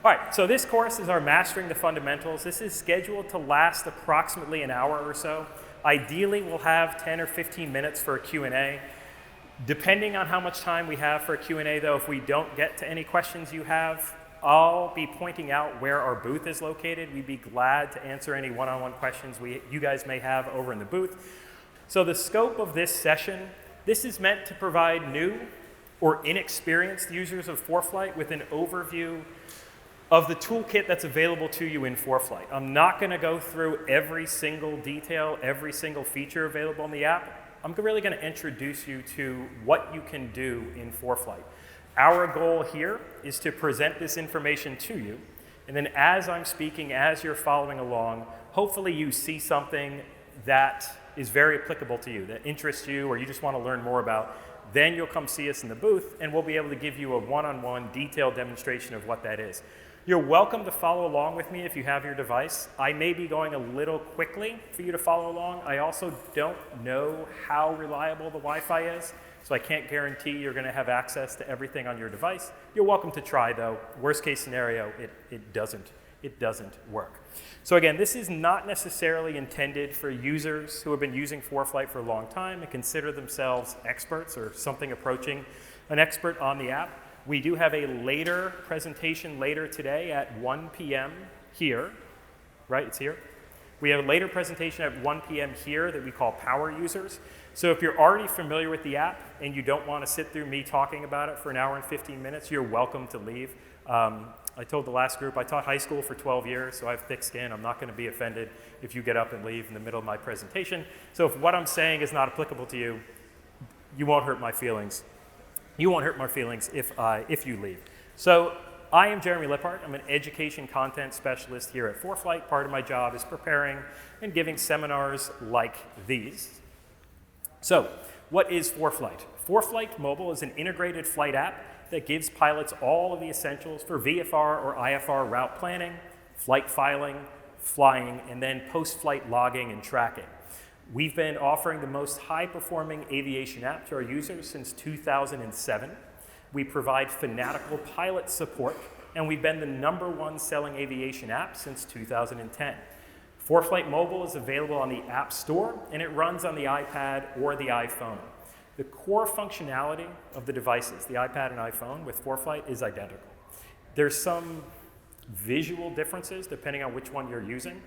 All right, so this course is our Mastering the Fundamentals. This is scheduled to last approximately an hour or so. Ideally, we'll have 10 or 15 minutes for a Q&A. Depending on how much time we have for a Q&A, though, if we don't get to any questions you have, I'll be pointing out where our booth is located. We'd be glad to answer any one-on-one questions you guys may have over in the booth. So the scope of this session, this is meant to provide new or inexperienced users of ForeFlight with an overview of the toolkit that's available to you in ForeFlight. I'm not going to go through every single detail, every single feature available in the app. I'm really going to introduce you to what you can do in ForeFlight. Our goal here is to present this information to you, and then as I'm speaking, as you're following along, hopefully you see something that is very applicable to you, that interests you, or you just want to learn more about. Then you'll come see us in the booth, and we'll be able to give you a one-on-one detailed demonstration of what that is. You're welcome to follow along with me if you have your device. I may be going a little quickly for you to follow along. I also don't know how reliable the Wi-Fi is, so I can't guarantee you're going to have access to everything on your device. You're welcome to try, though. Worst case scenario, it doesn't work. So again, this is not necessarily intended for users who have been using ForeFlight for a long time and consider themselves experts or something approaching an expert on the app. We do have a later presentation later today at 1 p.m. here, right? It's here. We have a later presentation at 1 p.m. here that we call Power Users. So if you're already familiar with the app and you don't want to sit through me talking about it for an hour and 15 minutes, you're welcome to leave. I told the last group, I taught high school for 12 years, so I have thick skin. I'm not going to be offended if you get up and leave in the middle of my presentation. So if what I'm saying is not applicable to you, you won't hurt my feelings. You won't hurt my feelings if you leave. So I am Jeremy Lippard. I'm an education content specialist here at ForeFlight. Part of my job is preparing and giving seminars like these. So what is ForeFlight? ForeFlight Mobile is an integrated flight app that gives pilots all of the essentials for VFR or IFR route planning, flight filing, flying, and then post-flight logging and tracking. We've been offering the most high-performing aviation app to our users since 2007. We provide fanatical pilot support, and we've been the #1 selling aviation app since 2010. ForeFlight Mobile is available on the App Store, and it runs on the iPad or the iPhone. The core functionality of the devices, the iPad and iPhone with ForeFlight, is identical. There's some visual differences depending on which one you're using.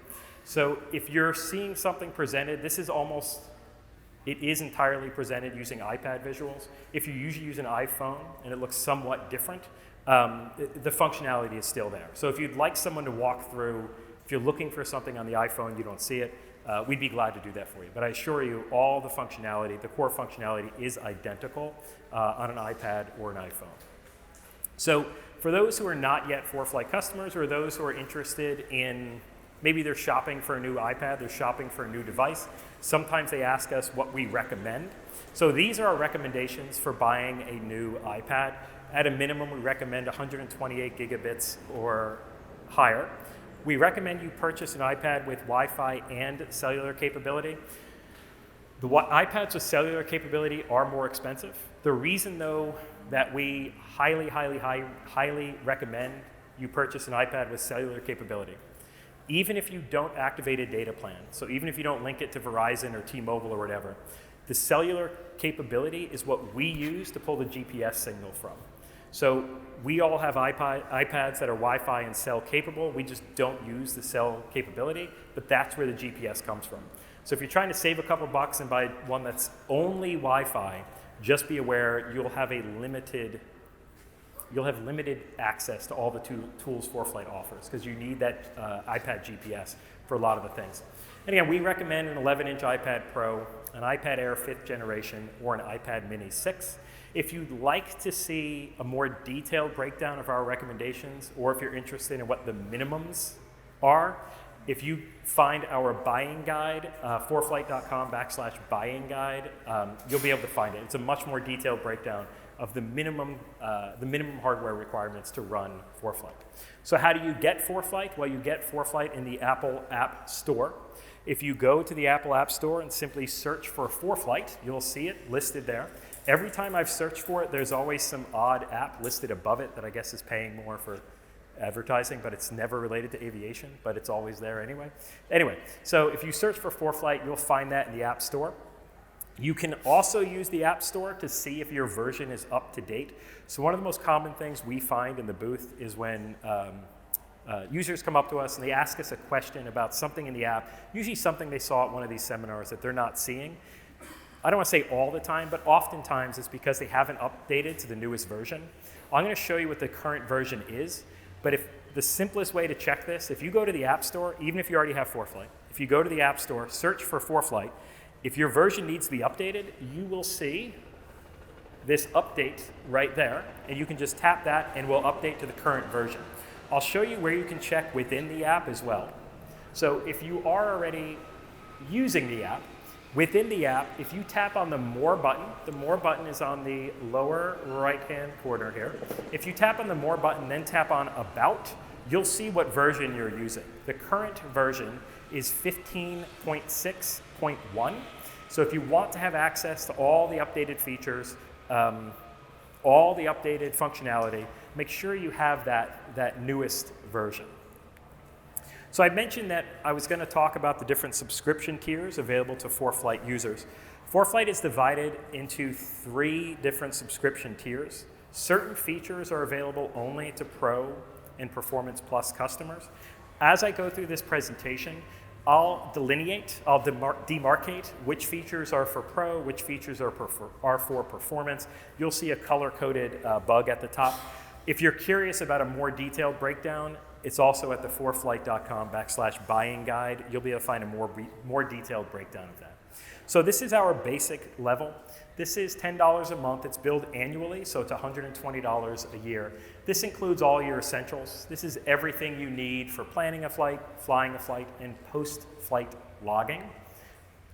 So if you're seeing something presented, it is entirely presented using iPad visuals. If you usually use an iPhone and it looks somewhat different, the functionality is still there. So if you'd like someone to walk through, if you're looking for something on the iPhone, you don't see it, we'd be glad to do that for you. But I assure you, all the functionality, the core functionality is identical on an iPad or an iPhone. So for those who are not yet ForeFlight customers, or those who are interested in, maybe they're shopping for a new iPad, they're shopping for a new device, sometimes they ask us what we recommend. So these are our recommendations for buying a new iPad. At a minimum, we recommend 128 gigabits or higher. We recommend you purchase an iPad with Wi-Fi and cellular capability. The iPads with cellular capability are more expensive. The reason, though, that we highly recommend you purchase an iPad with cellular capability, even if you don't activate a data plan, so even if you don't link it to Verizon or T-Mobile or whatever, the cellular capability is what we use to pull the GPS signal from. So we all have iPads that are Wi-Fi and cell capable. We just don't use the cell capability, but that's where the GPS comes from. So if you're trying to save a couple bucks and buy one that's only Wi-Fi, just be aware you'll have limited access to all the tools ForeFlight offers, because you need that iPad GPS for a lot of the things. And again, we recommend an 11-inch iPad Pro, an iPad Air 5th generation, or an iPad Mini 6. If you'd like to see a more detailed breakdown of our recommendations, or if you're interested in what the minimums are, if you find our buying guide, foreflight.com/buying guide, you'll be able to find it. It's a much more detailed breakdown of the minimum hardware requirements to run ForeFlight. So how do you get ForeFlight? Well, you get ForeFlight in the Apple App Store. If you go to the Apple App Store and simply search for ForeFlight, you'll see it listed there. Every time I've searched for it, there's always some odd app listed above it that I guess is paying more for advertising, but it's never related to aviation, but it's always there anyway. Anyway, so if you search for ForeFlight, you'll find that in the App Store. You can also use the App Store to see if your version is up to date. So one of the most common things we find in the booth is when users come up to us and they ask us a question about something in the app, usually something they saw at one of these seminars that they're not seeing. I don't want to say all the time, but oftentimes it's because they haven't updated to the newest version. I'm going to show you what the current version is, but if the simplest way to check this, if you go to the App Store, even if you already have ForeFlight, if you go to the App Store, search for ForeFlight, if your version needs to be updated, you will see this update right there, and you can just tap that and we'll update to the current version. I'll show you where you can check within the app as well. So if you are already using the app, within the app, if you tap on the More button is on the lower right-hand corner here. If you tap on the More button, then tap on About, you'll see what version you're using. The current version is 15.6.1. So if you want to have access to all the updated features, all the updated functionality, make sure you have that newest version. So I mentioned that I was going to talk about the different subscription tiers available to ForeFlight users. ForeFlight is divided into 3 different subscription tiers. Certain features are available only to Pro and Performance Plus customers. As I go through this presentation, I'll demarcate which features are for Pro, which features are for Performance. You'll see a color-coded bug at the top. If you're curious about a more detailed breakdown, it's also at the foreflight.com/buying guide. You'll be able to find a more detailed breakdown of that. So this is our basic level. This is $10 a month. It's billed annually, so it's $120 a year. This includes all your essentials. This is everything you need for planning a flight, flying a flight, and post-flight logging.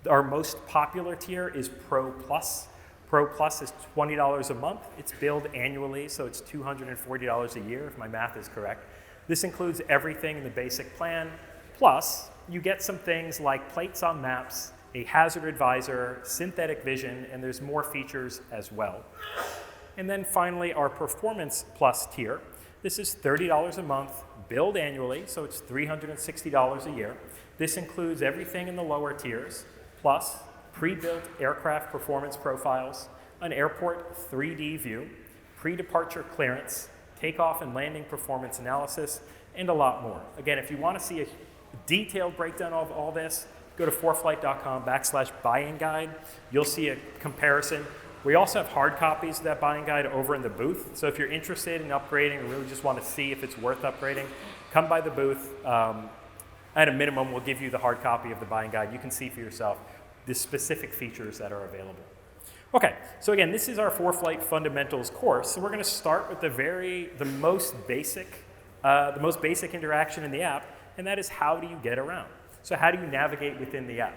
Our most popular tier is Pro Plus. Pro Plus is $20 a month. It's billed annually, so it's $240 a year, if my math is correct. This includes everything in the basic plan, plus you get some things like plates on maps, a hazard advisor, synthetic vision, and there's more features as well. And then finally, our Performance Plus tier. This is $30 a month, billed annually, so it's $360 a year. This includes everything in the lower tiers, plus pre-built aircraft performance profiles, an airport 3D view, pre-departure clearance, takeoff and landing performance analysis, and a lot more. Again, if you want to see a detailed breakdown of all this, go to foreflight.com/buying guide. You'll see a comparison. We also have hard copies of that buying guide over in the booth. So if you're interested in upgrading or really just want to see if it's worth upgrading, come by the booth. At a minimum, we'll give you the hard copy of the buying guide. You can see for yourself the specific features that are available. Okay, so again, this is our ForeFlight Fundamentals course. So we're going to start with the most basic interaction in the app, and that is how do you get around? So how do you navigate within the app?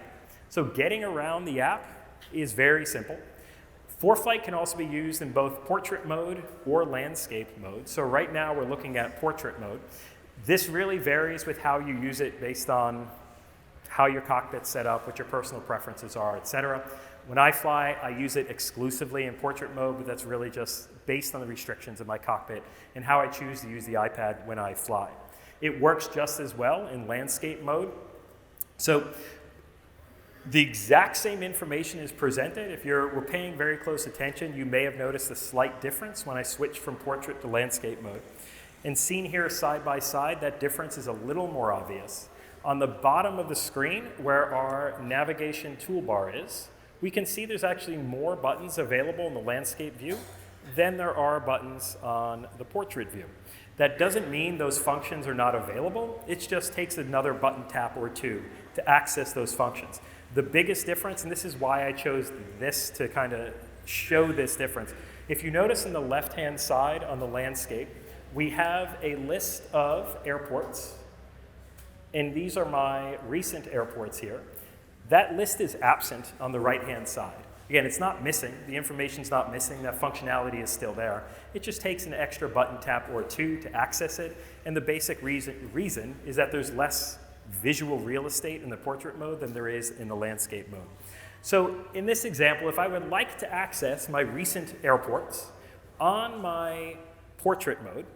So getting around the app is very simple. ForeFlight can also be used in both portrait mode or landscape mode. So right now we're looking at portrait mode. This really varies with how you use it based on how your cockpit's set up, what your personal preferences are, etc. When I fly, I use it exclusively in portrait mode, but that's really just based on the restrictions of my cockpit and how I choose to use the iPad when I fly. It works just as well in landscape mode. So the exact same information is presented. If we're paying very close attention, you may have noticed a slight difference when I switch from portrait to landscape mode. And seen here side by side, that difference is a little more obvious. On the bottom of the screen, where our navigation toolbar is, we can see there's actually more buttons available in the landscape view than there are buttons on the portrait view. That doesn't mean those functions are not available. It just takes another button tap or two to access those functions. The biggest difference, and this is why I chose this to kind of show this difference. If you notice in the left-hand side on the landscape, we have a list of airports, and these are my recent airports here. That list is absent on the right-hand side. Again, it's not missing. The information's not missing. That functionality is still there. It just takes an extra button tap or two to access it, and the basic reason is that there's less visual real estate in the portrait mode than there is in the landscape mode. So in this example, if I would like to access my recent airports on my portrait mode,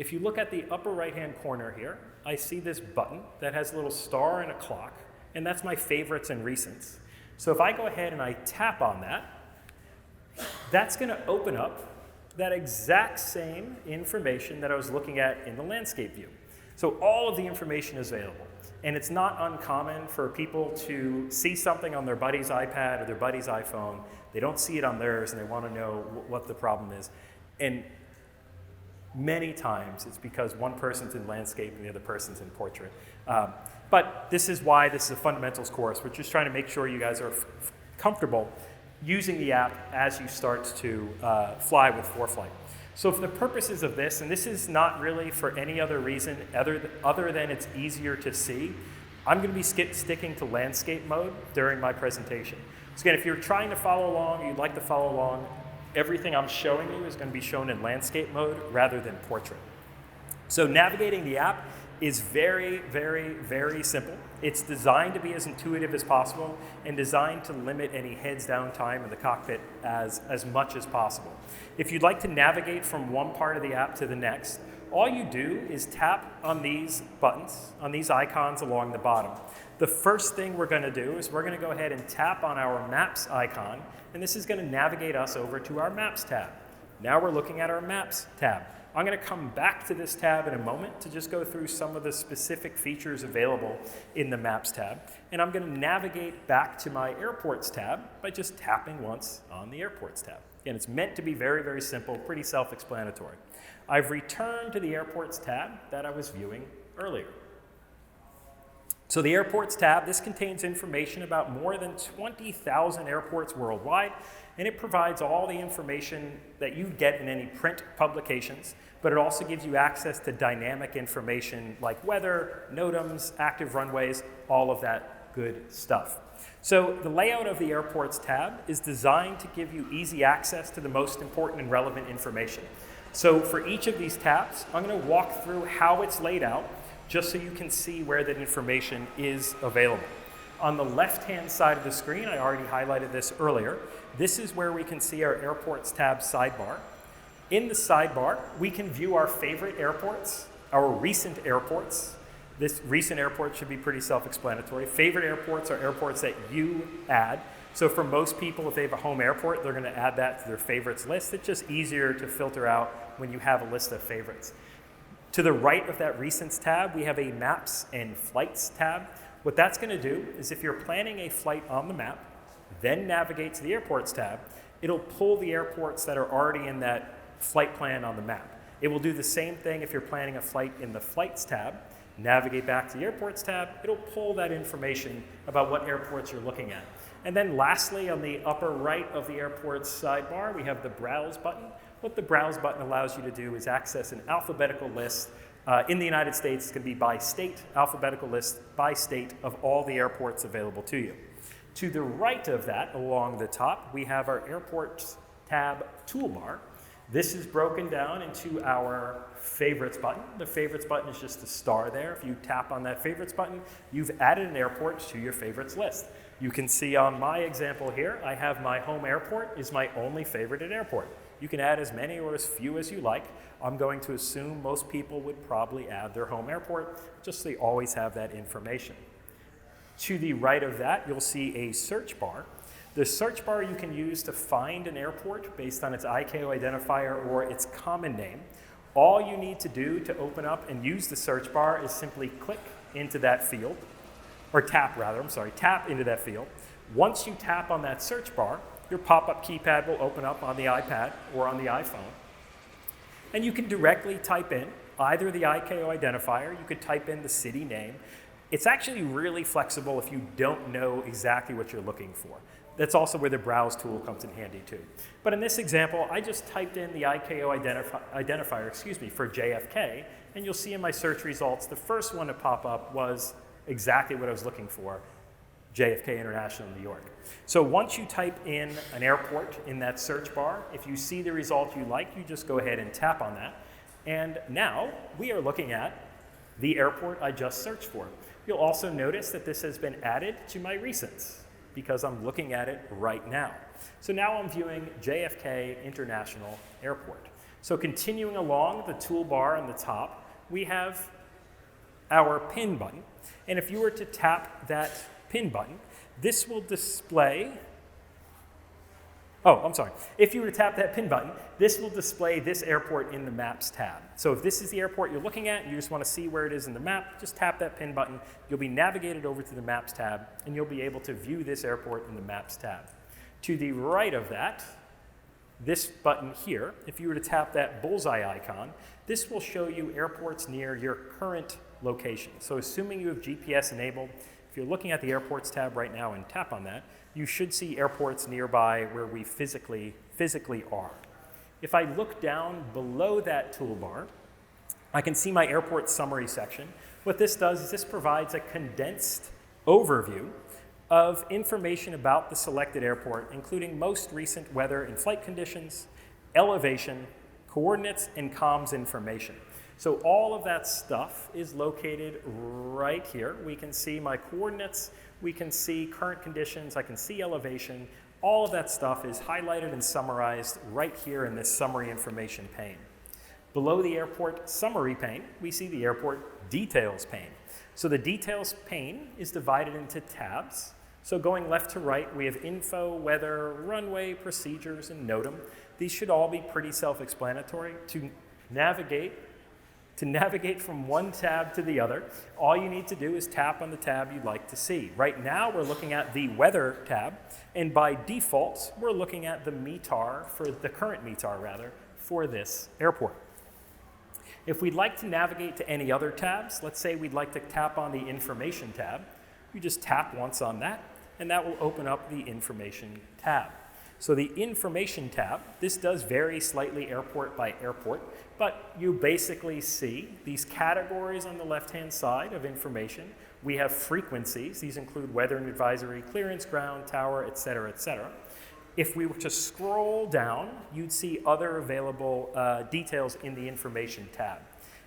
if you look at the upper right-hand corner here, I see this button that has a little star and a clock, and that's my favorites and recents. So if I go ahead and I tap on that, that's going to open up that exact same information that I was looking at in the landscape view. So all of the information is available. And it's not uncommon for people to see something on their buddy's iPad or their buddy's iPhone. They don't see it on theirs and they want to know what the problem is. And many times it's because one person's in landscape and the other person's in portrait. But this is why this is a fundamentals course. We're just trying to make sure you guys are comfortable using the app as you start to fly with ForeFlight. So for the purposes of this, and this is not really for any other reason other than it's easier to see, I'm going to be sticking to landscape mode during my presentation. So again, if you're trying to follow along, you'd like to follow along, everything I'm showing you is going to be shown in landscape mode rather than portrait. So navigating the app is very, very, very simple. It's designed to be as intuitive as possible and designed to limit any heads down time in the cockpit as much as possible. If you'd like to navigate from one part of the app to the next, all you do is tap on these buttons, on these icons along the bottom. The first thing we're going to do is we're going to go ahead and tap on our Maps icon, and this is going to navigate us over to our Maps tab. Now we're looking at our Maps tab. I'm going to come back to this tab in a moment to just go through some of the specific features available in the Maps tab. And I'm going to navigate back to my Airports tab by just tapping once on the Airports tab. Again, it's meant to be very, very simple, pretty self-explanatory. I've returned to the Airports tab that I was viewing earlier. So the Airports tab, this contains information about more than 20,000 airports worldwide, and it provides all the information that you get in any print publications, but it also gives you access to dynamic information like weather, NOTAMs, active runways, all of that good stuff. So the layout of the Airports tab is designed to give you easy access to the most important and relevant information. So for each of these tabs, I'm going to walk through how it's laid out, just so you can see where that information is available. On the left-hand side of the screen, I already highlighted this earlier, this is where we can see our Airports tab sidebar. In the sidebar, we can view our favorite airports, our recent airports. This recent airport should be pretty self-explanatory. Favorite airports are airports that you add. So for most people, if they have a home airport, they're going to add that to their favorites list. It's just easier to filter out when you have a list of favorites. To the right of that Recents tab, we have a Maps and Flights tab. What that's going to do is if you're planning a flight on the map, then navigate to the Airports tab, it'll pull the airports that are already in that flight plan on the map. It will do the same thing if you're planning a flight in the Flights tab. Navigate back to the Airports tab, it'll pull that information about what airports you're looking at. And then lastly, on the upper right of the Airports sidebar, we have the Browse button. What the Browse button allows you to do is access an alphabetical list. In the United States, it's going to be by state, alphabetical list by state of all the airports available to you. To the right of that, along the top, we have our Airports tab toolbar. This is broken down into our Favorites button. The Favorites button is just a star there. If you tap on that Favorites button, you've added an airport to your favorites list. You can see on my example here, I have my home airport is my only favorited airport. You can add as many or as few as you like. I'm going to assume most people would probably add their home airport, just so they always have that information. To the right of that, you'll see a search bar. The search bar you can use to find an airport based on its ICAO identifier or its common name. All you need to do to open up and use the search bar is simply click into that field, or tap into that field. Once you tap on that search bar, your pop-up keypad will open up on the iPad or on the iPhone. And you can directly type in either the ICAO identifier, you could type in the city name. It's actually really flexible if you don't know exactly what you're looking for. That's also where the Browse tool comes in handy too. But in this example, I just typed in the ICAO identifier for JFK, and you'll see in my search results, the first one to pop up was exactly what I was looking for, JFK International, New York. So once you type in an airport in that search bar, if you see the result you like, you just go ahead and tap on that. And now we are looking at the airport I just searched for. You'll also notice that this has been added to my recents because I'm looking at it right now. So now I'm viewing JFK International Airport. So continuing along the toolbar on the top, we have our pin button. And if you were to tap that pin button, this will display, if you were to tap that pin button, this will display this airport in the Maps tab. So if this is the airport you're looking at and you just want to see where it is in the map, just tap that pin button. You'll be navigated over to the Maps tab, and you'll be able to view this airport in the Maps tab. To the right of that, this button here, if you were to tap that bullseye icon, this will show you airports near your current location. So assuming you have GPS enabled, if you're looking at the airports tab right now and tap on that, you should see airports nearby where we physically are. If I look down below that toolbar, I can see my airport summary section. What this does is this provides a condensed overview of information about the selected airport, including most recent weather and flight conditions, elevation, coordinates, and comms information. So all of that stuff is located right here. We can see my coordinates, we can see current conditions, I can see elevation. All of that stuff is highlighted and summarized right here in this summary information pane. Below the airport summary pane, we see the airport details pane. So the details pane is divided into tabs. So going left to right, we have info, weather, runway, procedures, and NOTAM. These should all be pretty self-explanatory. To navigate from one tab to the other, all you need to do is tap on the tab you'd like to see. Right now, we're looking at the weather tab, and by default, we're looking at the METAR, current METAR for this airport. If we'd like to navigate to any other tabs, let's say we'd like to tap on the information tab, you just tap once on that, and that will open up the information tab. So the information tab, this does vary slightly airport by airport, but you basically see these categories on the left-hand side of information. We have frequencies. These include weather and advisory, clearance, ground, tower, et cetera, et cetera. If we were to scroll down, you'd see other available details in the information tab.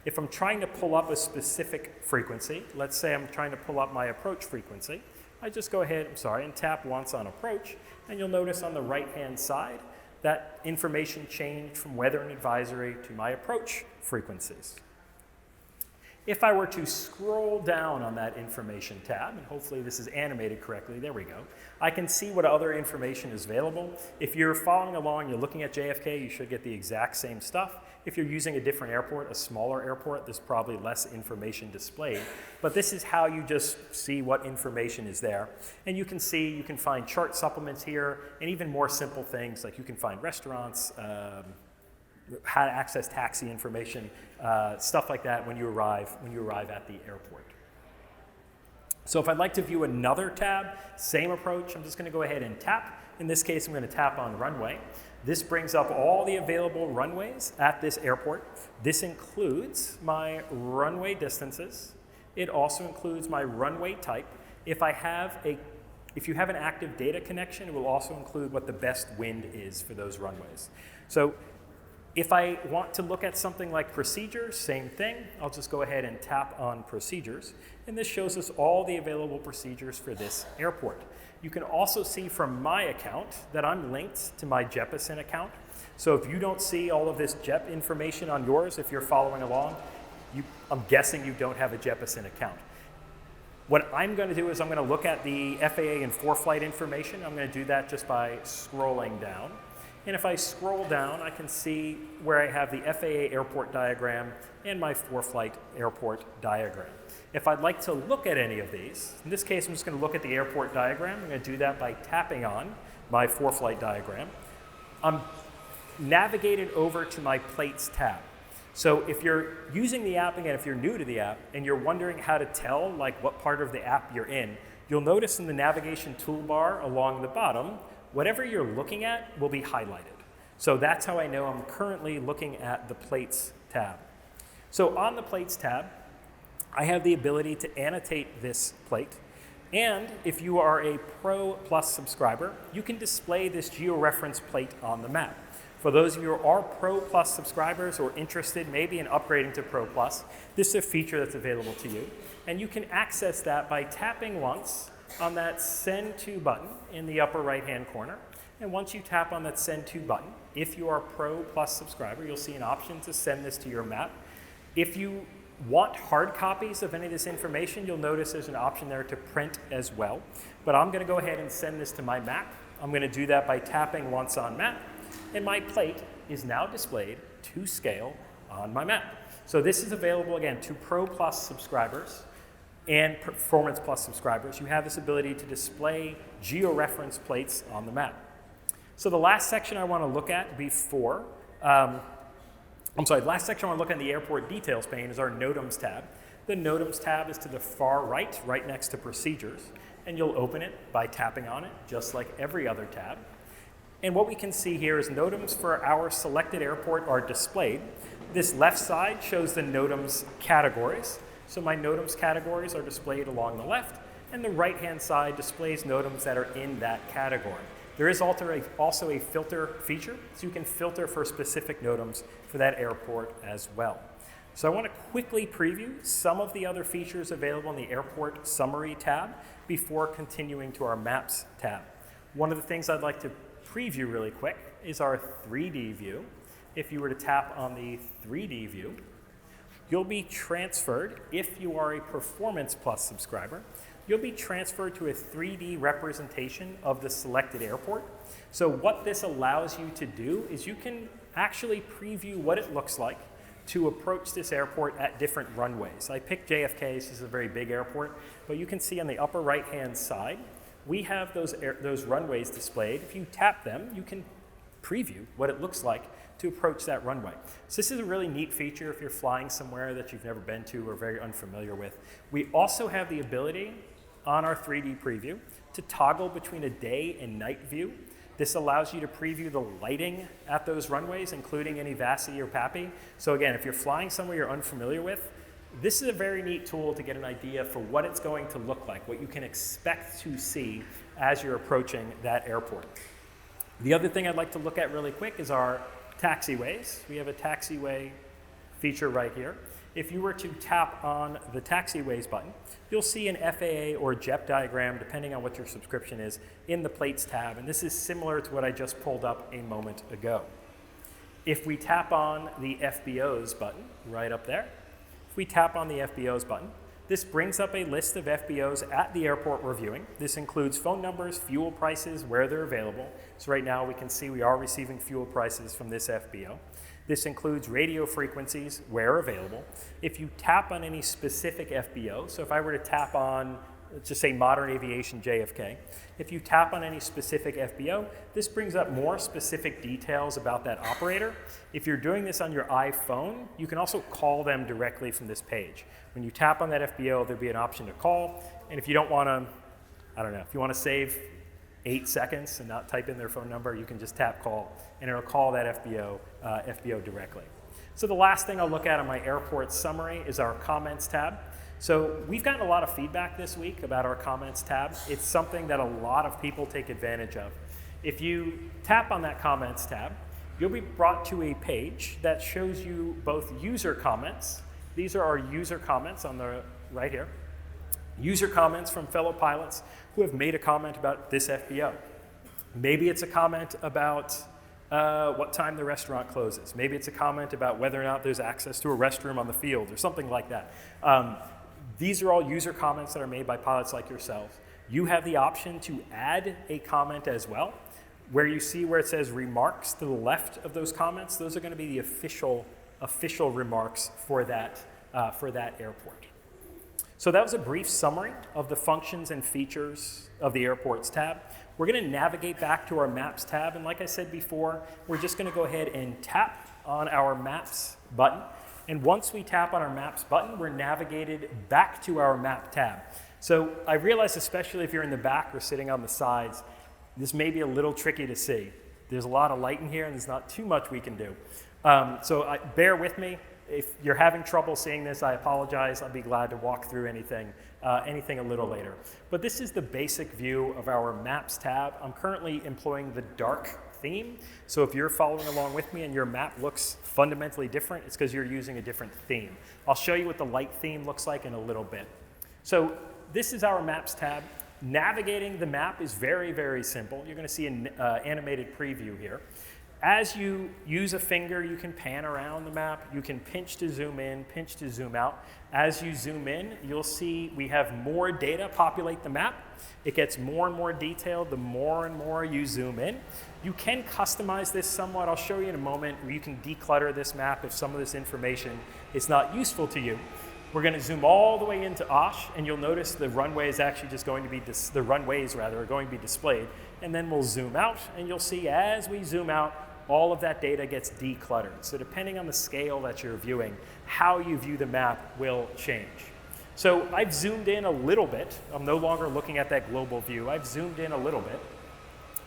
If I'm trying to pull up a specific frequency, let's say I'm trying to pull up my approach frequency, I just go ahead, and tap once on approach, and you'll notice on the right-hand side that information changed from weather and advisory to my approach frequencies. If I were to scroll down on that information tab, and hopefully this is animated correctly, there we go, I can see what other information is available. If you're following along, you're looking at JFK, you should get the exact same stuff. If you're using a different airport, a smaller airport, there's probably less information displayed. But this is how you just see what information is there. And you can find chart supplements here, and even more simple things, like you can find restaurants, how to access taxi information, stuff like that when you arrive at the airport. So if I'd like to view another tab, same approach, I'm just going to go ahead and tap. In this case, I'm going to tap on runway. This brings up all the available runways at this airport. This includes my runway distances. It also includes my runway type. If you have an active data connection, it will also include what the best wind is for those runways. So if I want to look at something like procedures, same thing. I'll just go ahead and tap on procedures. And this shows us all the available procedures for this airport. You can also see from my account that I'm linked to my Jeppesen account. So if you don't see all of this JEP information on yours, if you're following along, I'm guessing you don't have a Jeppesen account. What I'm going to do is I'm going to look at the FAA and ForeFlight information. I'm going to do that just by scrolling down. And if I scroll down, I can see where I have the FAA airport diagram and my ForeFlight airport diagram. If I'd like to look at any of these, in this case, I'm just going to look at the airport diagram. I'm going to do that by tapping on my ForeFlight diagram. I'm navigated over to my plates tab. So if you're using the app, again, if you're new to the app and you're wondering how to tell what part of the app you're in, you'll notice in the navigation toolbar along the bottom, whatever you're looking at will be highlighted. So that's how I know I'm currently looking at the plates tab. So on the plates tab, I have the ability to annotate this plate. And if you are a Pro Plus subscriber, you can display this georeference plate on the map. For those of you who are Pro Plus subscribers or interested maybe in upgrading to Pro Plus, this is a feature that's available to you. And you can access that by tapping once on that Send To button in the upper right-hand corner. And once you tap on that Send To button, if you are a Pro Plus subscriber, you'll see an option to send this to your map. If you want hard copies of any of this information, you'll notice there's an option there to print as well. But I'm going to go ahead and send this to my map. I'm going to do that by tapping once on map, and my plate is now displayed to scale on my map. So this is available, again, to Pro Plus subscribers and Performance Plus subscribers. You have this ability to display georeference plates on the map. So the last section I want to look at before, the last section I want to look at in the airport details pane is our NOTAMs tab. The NOTAMs tab is to the far right, right next to procedures, and you'll open it by tapping on it, just like every other tab. And what we can see here is NOTAMs for our selected airport are displayed. This left side shows the NOTAMs categories. So my NOTAMs categories are displayed along the left, and the right-hand side displays NOTAMs that are in that category. There is also a filter feature, so you can filter for specific NOTAMs for that airport as well. So I want to quickly preview some of the other features available in the Airport Summary tab before continuing to our Maps tab. One of the things I'd like to preview really quick is our 3D view. If you were to tap on the 3D view, you'll be transferred, if you are a Performance Plus subscriber, you'll be transferred to a 3D representation of the selected airport. So what this allows you to do is you can actually preview what it looks like to approach this airport at different runways. I picked JFK, this is a very big airport, but you can see on the upper right-hand side, we have those runways displayed. If you tap them, you can preview what it looks like to approach that runway. So this is a really neat feature if you're flying somewhere that you've never been to or very unfamiliar with. We also have the ability on our 3D preview to toggle between a day and night view. This allows you to preview the lighting at those runways, including any VASI or PAPI. So again, if you're flying somewhere you're unfamiliar with, this is a very neat tool to get an idea for what it's going to look like, what you can expect to see as you're approaching that airport. The other thing I'd like to look at really quick is our taxiways. We have a taxiway feature right here. If you were to tap on the taxiways button, you'll see an FAA or JEP diagram, depending on what your subscription is, in the Plates tab. And this is similar to what I just pulled up a moment ago. If we tap on the FBOs button right up there, if we tap on the FBOs button, this brings up a list of FBOs at the airport we're viewing. This includes phone numbers, fuel prices, where they're available. So right now we can see we are receiving fuel prices from this FBO. This includes radio frequencies where available. If you tap on any specific FBO, so if I were to tap on, let's just say Modern Aviation JFK, if you tap on any specific FBO, this brings up more specific details about that operator. If you're doing this on your iPhone, you can also call them directly from this page. When you tap on that FBO, there'll be an option to call. And if you don't want to, if you want to save 8 seconds and not type in their phone number, you can just tap call, and it'll call that FBO directly. So the last thing I'll look at on my airport summary is our comments tab. So we've gotten a lot of feedback this week about our comments tab. It's something that a lot of people take advantage of. If you tap on that comments tab, you'll be brought to a page that shows you both user comments. These are our user comments on the right here. User comments from fellow pilots who have made a comment about this FBO. Maybe it's a comment about what time the restaurant closes. Maybe it's a comment about whether or not there's access to a restroom on the field or something like that. These are all user comments that are made by pilots like yourselves. You have the option to add a comment as well. Where you see where it says remarks to the left of those comments, those are going to be the official remarks for that airport. So that was a brief summary of the functions and features of the Airports tab. We're going to navigate back to our Maps tab, and like I said before, we're just going to go ahead and tap on our Maps button. And once we tap on our Maps button, we're navigated back to our Map tab. So I realize, especially if you're in the back or sitting on the sides, this may be a little tricky to see. There's a lot of light in here, and there's not too much we can do. Bear with me. If you're having trouble seeing this, I apologize. I'll be glad to walk through anything a little later. But this is the basic view of our Maps tab. I'm currently employing the dark theme. So if you're following along with me and your map looks fundamentally different, it's because you're using a different theme. I'll show you what the light theme looks like in a little bit. So this is our Maps tab. Navigating the map is very, very simple. You're going to see an animated preview here. As you use a finger, you can pan around the map. You can pinch to zoom in, pinch to zoom out. As you zoom in, you'll see we have more data populate the map. It gets more and more detailed the more and more you zoom in. You can customize this somewhat. I'll show you in a moment where you can declutter this map if some of this information is not useful to you. We're going to zoom all the way into Osh, and you'll notice the runway is actually just going to be, the runways rather, are going to be displayed. And then we'll zoom out, and you'll see as we zoom out, all of that data gets decluttered. So depending on the scale that you're viewing, how you view the map will change. So I've zoomed in a little bit. I'm no longer looking at that global view. I've zoomed in a little bit.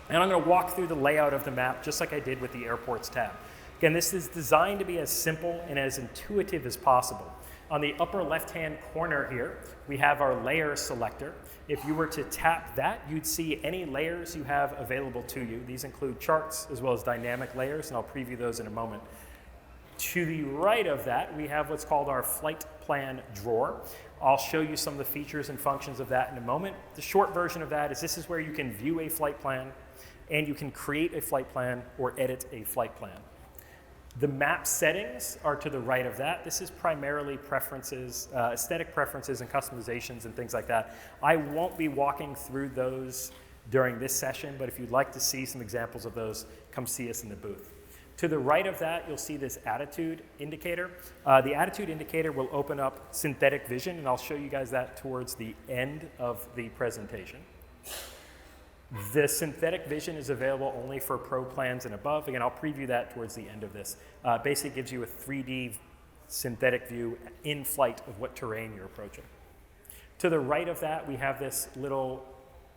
And I'm going to walk through the layout of the map just like I did with the airports tab. Again, this is designed to be as simple and as intuitive as possible. On the upper left-hand corner here, we have our layer selector. If you were to tap that, you'd see any layers you have available to you. These include charts as well as dynamic layers, and I'll preview those in a moment. To the right of that, we have what's called our flight plan drawer. I'll show you some of the features and functions of that in a moment. The short version of that is this is where you can view a flight plan, and you can create a flight plan or edit a flight plan. The map settings are to the right of that. This is primarily preferences, aesthetic preferences and customizations and things like that. I won't be walking through those during this session, but if you'd like to see some examples of those, come see us in the booth. To the right of that, you'll see this attitude indicator. The attitude indicator will open up synthetic vision, and I'll show you guys that towards the end of the presentation. The synthetic vision is available only for Pro plans and above. Again, I'll preview that towards the end of this. Basically gives you a 3D synthetic view in flight of what terrain you're approaching. To the right of that, we have this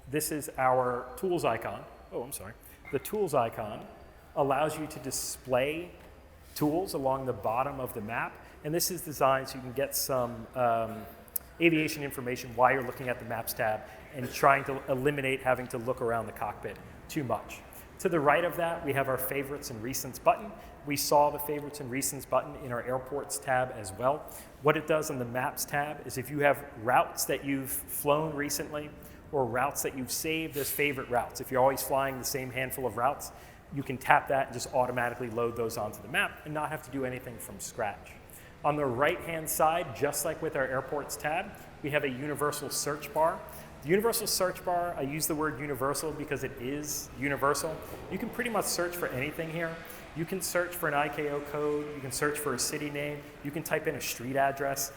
this is our tools icon. Oh, I'm sorry. The tools icon allows you to display tools along the bottom of the map. And this is designed so you can get some aviation information while you're looking at the Maps tab and trying to eliminate having to look around the cockpit too much. To the right of that, we have our Favorites and Recents button. We saw the Favorites and Recents button in our Airports tab as well. What it does on the Maps tab is if you have routes that you've flown recently or routes that you've saved as favorite routes, if you're always flying the same handful of routes, you can tap that and just automatically load those onto the map and not have to do anything from scratch. On the right-hand side, just like with our Airports tab, we have a universal search bar. The universal search bar, I use the word universal because it is universal. You can pretty much search for anything here. You can search for an ICAO code, you can search for a city name, you can type in a street address.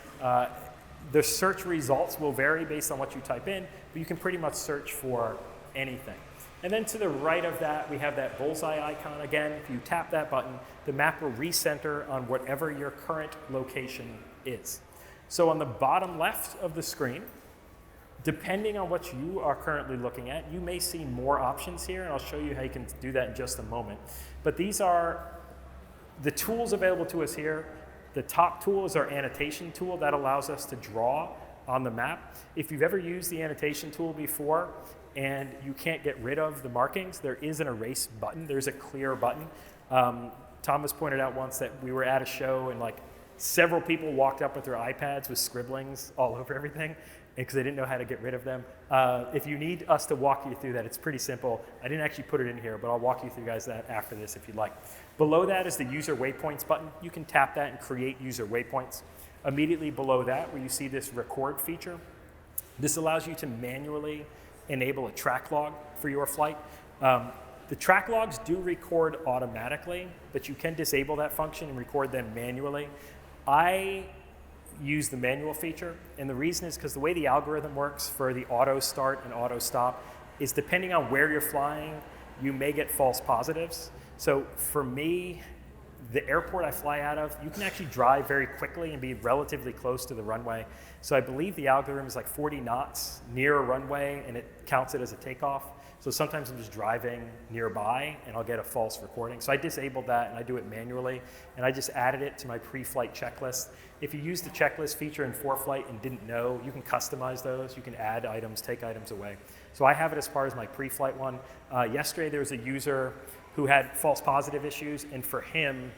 The search results will vary based on what you type in, but you can pretty much search for anything. And then to the right of that, we have that bullseye icon. Again, if you tap that button, the map will recenter on whatever your current location is. So on the bottom left of the screen, depending on what you are currently looking at, you may see more options here, and I'll show you how you can do that in just a moment. But these are the tools available to us here. The top tool is our annotation tool. That allows us to draw on the map. If you've ever used the annotation tool before and you can't get rid of the markings, there is an erase button. There's a clear button. Thomas pointed out once that we were at a show and like several people walked up with their iPads with scribblings all over everything because they didn't know how to get rid of them. If you need us to walk you through that, it's pretty simple. I didn't actually put it in here, but I'll walk you through guys that after this if you'd like. Below that is the user waypoints button. You can tap that and create user waypoints. Immediately below that, where you see this record feature, this allows you to manually enable a track log for your flight. The track logs do record automatically, but you can disable that function and record them manually. I use the manual feature, and the reason is because the way the algorithm works for the auto start and auto stop is depending on where you're flying, you may get false positives. So for me, the airport I fly out of, you can actually drive very quickly and be relatively close to the runway. So I believe the algorithm is like 40 knots near a runway, and it counts it as a takeoff. So sometimes I'm just driving nearby and I'll get a false recording. So I disabled that and I do it manually, and I just added it to my pre-flight checklist. If you use the checklist feature in ForeFlight and didn't know, you can customize those. You can add items, take items away. So I have it as part of my pre-flight one. Yesterday there was a user who had false positive issues, and for him,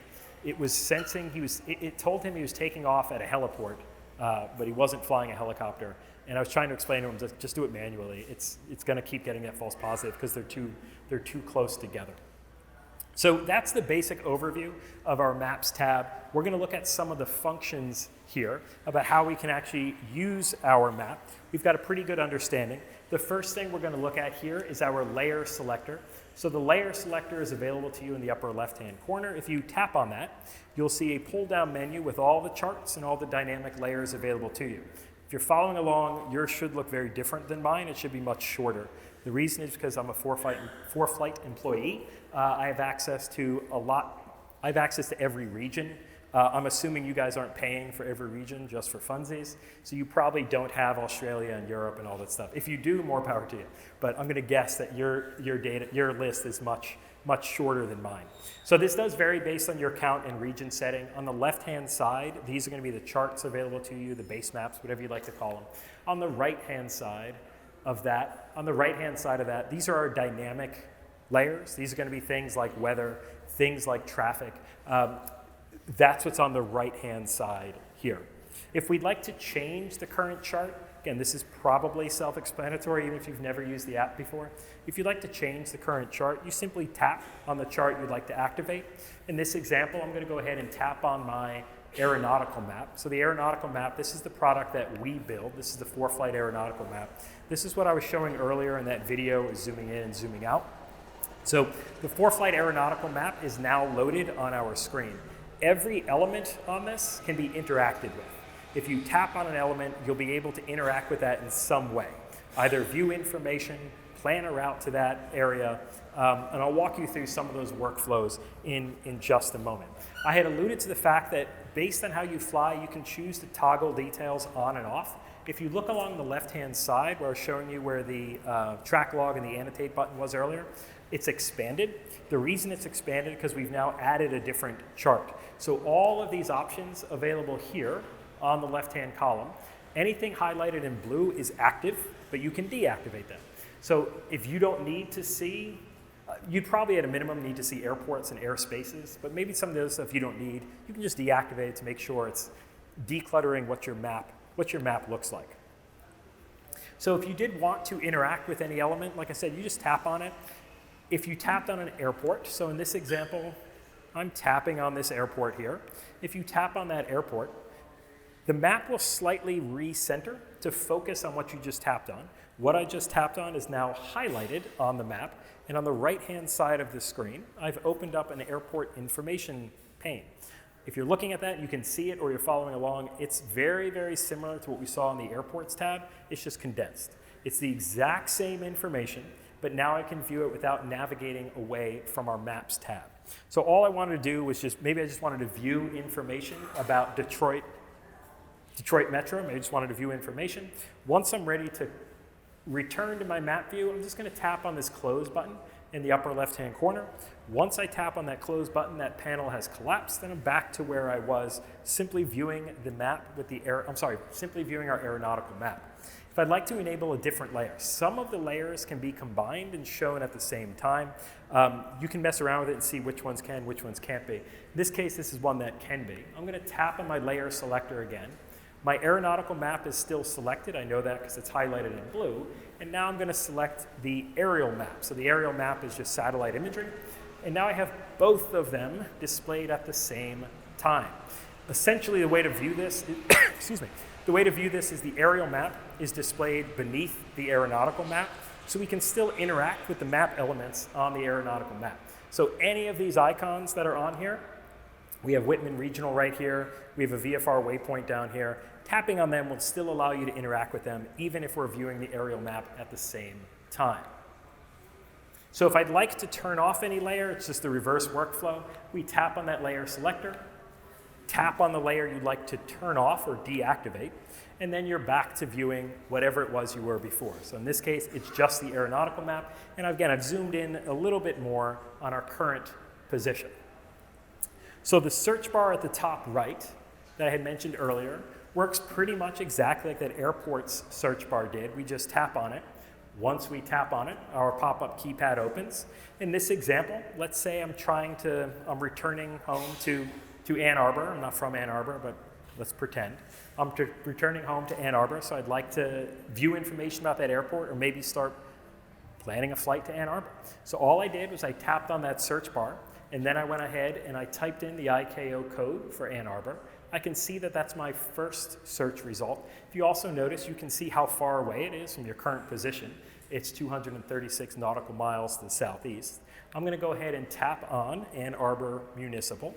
it was sensing it told him he was taking off at a heliport, but he wasn't flying a helicopter. And I was trying to explain to him, just do it manually. It's going to keep getting that false positive because they're too close together. So that's the basic overview of our Maps tab. We're going to look at some of the functions here about how we can actually use our map. We've got a pretty good understanding. The first thing we're going to look at here is our layer selector. So the layer selector is available to you in the upper left-hand corner. If you tap on that, you'll see a pull-down menu with all the charts and all the dynamic layers available to you. If you're following along, yours should look very different than mine. It should be much shorter. The reason is because I'm a ForeFlight employee. I have access to every region. I'm assuming you guys aren't paying for every region just for funsies, so you probably don't have Australia and Europe and all that stuff. If you do, more power to you. But I'm going to guess that your list is much shorter than mine. So this does vary based on your count and region setting. On the left-hand side, these are going to be the charts available to you, the base maps, whatever you'd like to call them. On the right-hand side of that, these are our dynamic layers. These are going to be things like weather, things like traffic. That's what's on the right-hand side here. If we'd like to change the current chart, again, this is probably self-explanatory even if you've never used the app before. If you'd like to change the current chart, you simply tap on the chart you'd like to activate. In this example, I'm going to go ahead and tap on my aeronautical map. So the aeronautical map, this is the product that we build. This is the ForeFlight aeronautical map. This is what I was showing earlier in that video, zooming in and zooming out. So the ForeFlight aeronautical map is now loaded on our screen. Every element on this can be interacted with. If you tap on an element, you'll be able to interact with that in some way. Either view information, plan a route to that area, and I'll walk you through some of those workflows in just a moment. I had alluded to the fact that based on how you fly, you can choose to toggle details on and off. If you look along the left-hand side where I was showing you where the track log and the annotate button was earlier, it's expanded. The reason it's expanded is because we've now added a different chart. So all of these options available here on the left-hand column, anything highlighted in blue is active, but you can deactivate them. So if you don't need to see, you'd probably at a minimum need to see airports and airspaces, but maybe some of those stuff you don't need, you can just deactivate it to make sure it's decluttering what your map looks like. So if you did want to interact with any element, like I said, you just tap on it. If you tapped on an airport, so in this example, I'm tapping on this airport here. If you tap on that airport, the map will slightly recenter to focus on what you just tapped on. What I just tapped on is now highlighted on the map, and on the right-hand side of the screen, I've opened up an airport information pane. If you're looking at that, you can see it or you're following along. It's very, very similar to what we saw in the airports tab. It's just condensed. It's the exact same information, but now I can view it without navigating away from our Maps tab. So all I wanted to do was maybe I just wanted to view information about Detroit Metro. Maybe I just wanted to view information. Once I'm ready to return to my map view, I'm just going to tap on this close button in the upper left-hand corner. Once I tap on that close button, that panel has collapsed, and I'm back to where I was, simply viewing the map with simply viewing our aeronautical map. If I'd like to enable a different layer, some of the layers can be combined and shown at the same time. You can mess around with it and see which ones can, which ones can't be. In this case, this is one that can be. I'm going to tap on my layer selector again. My aeronautical map is still selected. I know that because it's highlighted in blue. And now I'm going to select the aerial map. So the aerial map is just satellite imagery. And now I have both of them displayed at the same time. Essentially, the way to view this is, the way to view this is the aerial map is displayed beneath the aeronautical map, so we can still interact with the map elements on the aeronautical map. So any of these icons that are on here, we have Whitman Regional right here, we have a VFR waypoint down here. Tapping on them will still allow you to interact with them, even if we're viewing the aerial map at the same time. So if I'd like to turn off any layer, it's just the reverse workflow. We tap on that layer selector, tap on the layer you'd like to turn off or deactivate, and then you're back to viewing whatever it was you were before. So in this case, it's just the aeronautical map, and again, I've zoomed in a little bit more on our current position. So the search bar at the top right that I had mentioned earlier works pretty much exactly like that airport's search bar did. We just tap on it. Once we tap on it, our pop-up keypad opens. In this example, let's say I'm returning home to Ann Arbor. I'm not from Ann Arbor, but let's pretend, I'm returning home to Ann Arbor, so I'd like to view information about that airport or maybe start planning a flight to Ann Arbor. So all I did was I tapped on that search bar, and then I went ahead and I typed in the ICAO code for Ann Arbor. I can see that that's my first search result. If you also notice, you can see how far away it is from your current position. It's 236 nautical miles to the southeast. I'm going to go ahead and tap on Ann Arbor Municipal.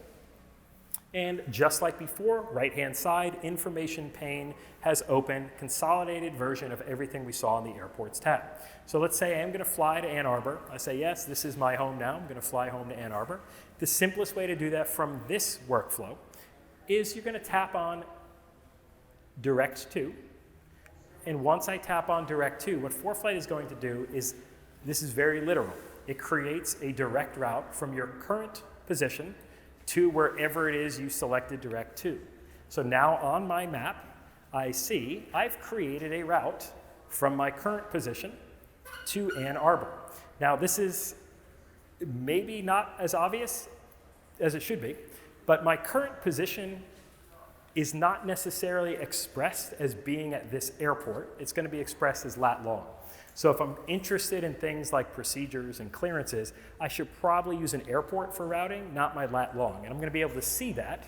And just like before, right-hand side, information pane has opened, consolidated version of everything we saw in the airports tab. So let's say I'm going to fly to Ann Arbor. I say, yes, this is my home now. I'm going to fly home to Ann Arbor. The simplest way to do that from this workflow is you're going to tap on Direct To. And once I tap on Direct To, what ForeFlight is going to do is, this is very literal. It creates a direct route from your current position to wherever it is you selected Direct To. So now on my map, I see I've created a route from my current position to Ann Arbor. Now this is maybe not as obvious as it should be, but my current position is not necessarily expressed as being at this airport. It's going to be expressed as lat long. So if I'm interested in things like procedures and clearances, I should probably use an airport for routing, not my lat long. And I'm going to be able to see that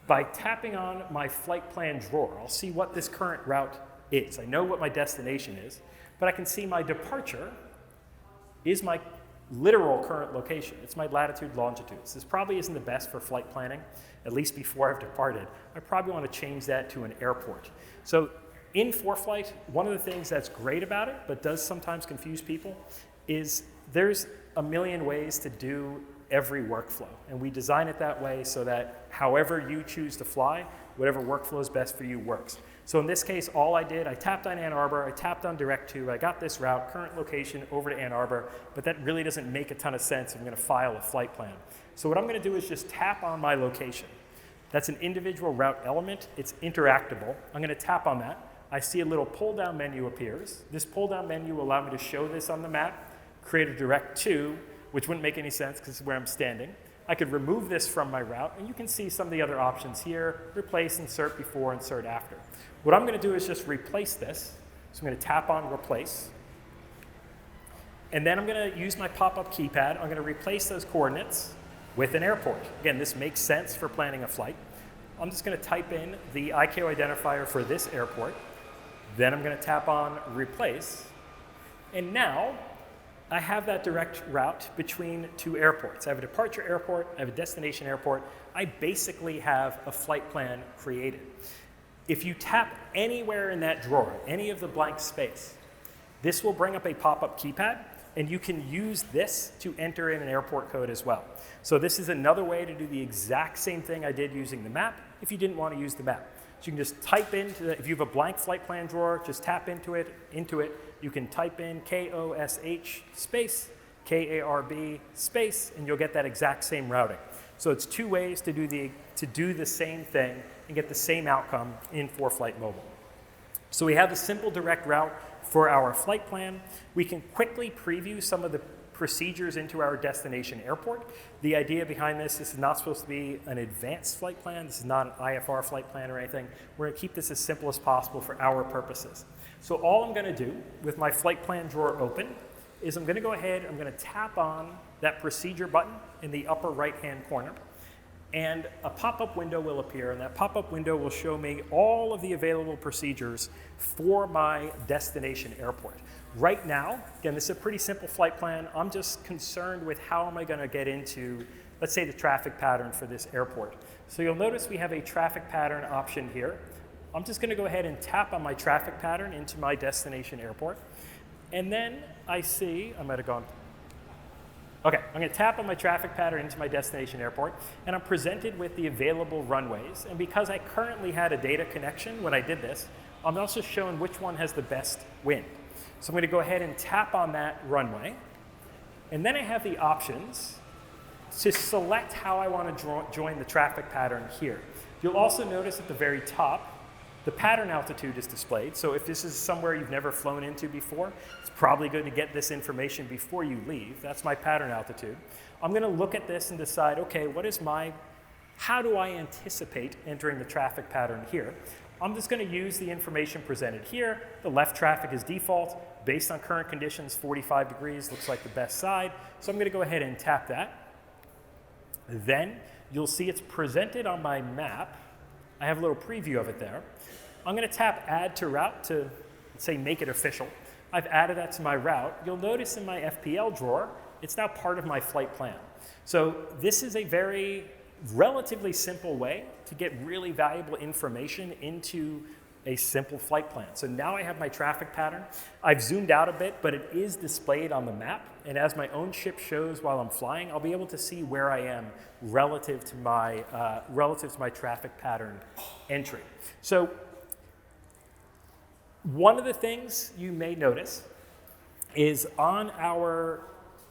by tapping on my flight plan drawer. I'll see what this current route is. I know what my destination is, but I can see my departure is my literal current location. It's my latitude, longitudes. This probably isn't the best for flight planning, at least before I've departed. I probably want to change that to an airport. So in ForeFlight, one of the things that's great about it, but does sometimes confuse people, is there's a million ways to do every workflow. And we design it that way so that however you choose to fly, whatever workflow is best for you works. So in this case, all I did, I tapped on Ann Arbor, I tapped on Direct To, I got this route, current location, over to Ann Arbor, but that really doesn't make a ton of sense if I'm going to file a flight plan. So what I'm going to do is just tap on my location. That's an individual route element. It's interactable. I'm going to tap on that. I see a little pull-down menu appears. This pull-down menu will allow me to show this on the map, create a Direct To, which wouldn't make any sense because it's where I'm standing. I could remove this from my route, and you can see some of the other options here: replace, insert before, insert after. What I'm going to do is just replace this. So I'm going to tap on Replace. And then I'm going to use my pop-up keypad. I'm going to replace those coordinates with an airport. Again, this makes sense for planning a flight. I'm just going to type in the ICAO identifier for this airport. Then I'm going to tap on Replace. And now I have that direct route between two airports. I have a departure airport, I have a destination airport. I basically have a flight plan created. If you tap anywhere in that drawer, any of the blank space, this will bring up a pop-up keypad, and you can use this to enter in an airport code as well. So this is another way to do the exact same thing I did using the map if you didn't want to use the map. So you can just type into if you have a blank flight plan drawer, just tap into it. You can type in KOSH space, KARB space, and you'll get that exact same routing. So it's two ways to do the same thing and get the same outcome in ForeFlight Mobile. So we have a simple direct route for our flight plan. We can quickly preview some of the procedures into our destination airport. The idea behind this is not supposed to be an advanced flight plan. This is not an IFR flight plan or anything. We're going to keep this as simple as possible for our purposes. So all I'm going to do with my flight plan drawer open is I'm going to go ahead, I'm going to tap on that procedure button in the upper right-hand corner, and a pop-up window will appear, and that pop-up window will show me all of the available procedures for my destination airport. Right now, again, this is a pretty simple flight plan. I'm just concerned with how am I going to get into, let's say, the traffic pattern for this airport. So you'll notice we have a traffic pattern option here. I'm just going to go ahead and tap on my traffic pattern into my destination airport. And then I see, I might have gone, okay, I'm going to tap on my traffic pattern into my destination airport, and I'm presented with the available runways. And because I currently had a data connection when I did this, I'm also shown which one has the best wind. So I'm going to go ahead and tap on that runway, and then I have the options to select how I want to join the traffic pattern here. You'll also notice at the very top, the pattern altitude is displayed. So if this is somewhere you've never flown into before, it's probably good to get this information before you leave. That's my pattern altitude. I'm going to look at this and decide, okay, what is my How do I anticipate entering the traffic pattern here? I'm just going to use the information presented here. The left traffic is default. Based on current conditions, 45 degrees looks like the best side. So I'm going to go ahead and tap that. Then you'll see it's presented on my map. I have a little preview of it there. I'm going to tap Add to Route to, say, make it official. I've added that to my route. You'll notice in my FPL drawer, it's now part of my flight plan. So this is a very relatively simple way to get really valuable information into a simple flight plan. So now I have my traffic pattern. I've zoomed out a bit, but it is displayed on the map. And as my own ship shows while I'm flying, I'll be able to see where I am relative to my traffic pattern entry. So one of the things you may notice is on our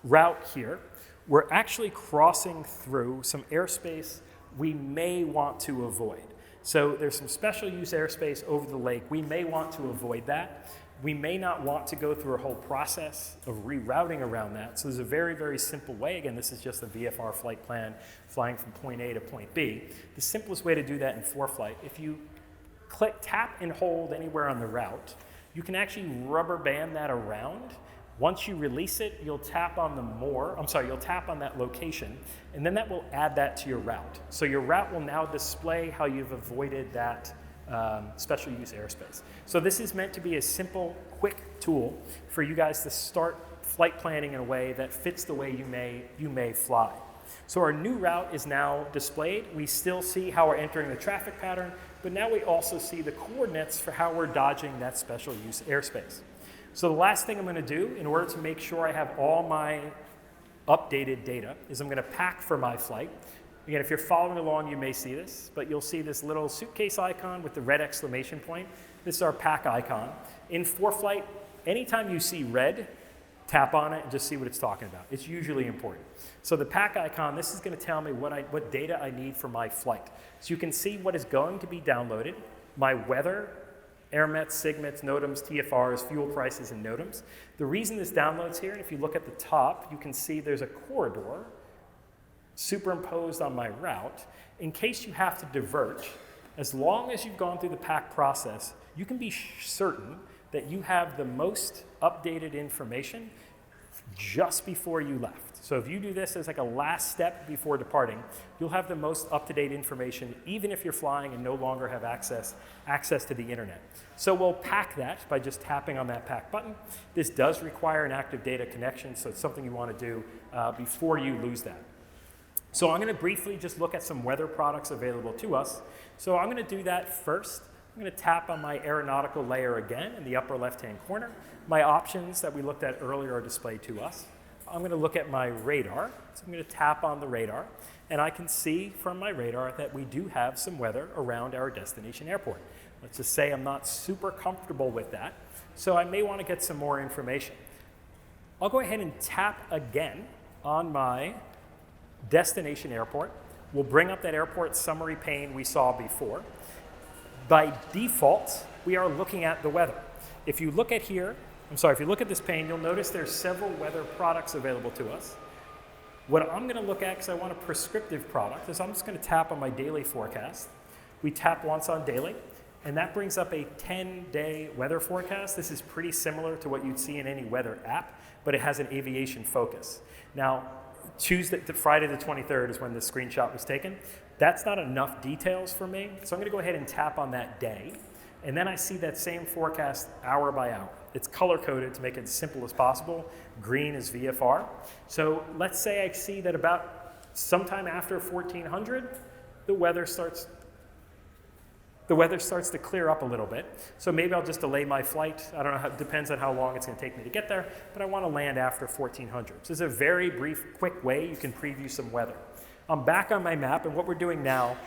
route here, we're actually crossing through some airspace we may want to avoid. So there's some special use airspace over the lake. We may want to avoid that. We may not want to go through a whole process of rerouting around that. So there's a very, very simple way. Again, this is just a VFR flight plan flying from point A to point B. The simplest way to do that in ForeFlight, if you tap and hold anywhere on the route, you can actually rubber band that around. Once you release it, you'll tap on you'll tap on that location, and then that will add that to your route. So your route will now display how you've avoided that special use airspace. So this is meant to be a simple, quick tool for you guys to start flight planning in a way that fits the way you may fly. So our new route is now displayed. We still see how we're entering the traffic pattern, but now we also see the coordinates for how we're dodging that special use airspace. So the last thing I'm going to do in order to make sure I have all my updated data is I'm going to pack for my flight. Again, if you're following along, you may see this, but you'll see this little suitcase icon with the red exclamation point. This is our pack icon. In ForeFlight, anytime you see red, tap on it and just see what it's talking about. It's usually important. So the pack icon, this is going to tell me what data I need for my flight. So you can see what is going to be downloaded, my weather, airmets, SIGMETs, NOTAMs, TFRs, fuel prices, and NOTAMs. The reason this downloads here, and if you look at the top, you can see there's a corridor superimposed on my route. In case you have to diverge, as long as you've gone through the pack process, you can be certain that you have the most updated information just before you left. So if you do this as like a last step before departing, you'll have the most up-to-date information even if you're flying and no longer have access to the internet. So we'll pack that by just tapping on that pack button. This does require an active data connection, so it's something you want to do before you lose that. So I'm going to briefly just look at some weather products available to us. So I'm going to do that first. I'm going to tap on my aeronautical layer again in the upper left-hand corner. My options that we looked at earlier are displayed to us. I'm going to look at my radar. So I'm going to tap on the radar, and I can see from my radar that we do have some weather around our destination airport. Let's just say I'm not super comfortable with that, so I may want to get some more information. I'll go ahead and tap again on my destination airport. We'll bring up that airport summary pane we saw before. By default, we are looking at the weather. If you look at this pane, you'll notice there's several weather products available to us. What I'm going to look at, because I want a prescriptive product, is I'm just going to tap on my daily forecast. We tap once on daily, and that brings up a 10-day weather forecast. This is pretty similar to what you'd see in any weather app, but it has an aviation focus. Now, Friday the 23rd is when the screenshot was taken. That's not enough details for me, so I'm going to go ahead and tap on that day, and then I see that same forecast hour by hour. It's color-coded to make it as simple as possible. Green is VFR. So let's say I see that about sometime after 1400, the weather starts to clear up a little bit. So maybe I'll just delay my flight. I don't know, it depends on how long it's going to take me to get there, but I want to land after 1400. So this is a very brief, quick way you can preview some weather. I'm back on my map, and what we're doing now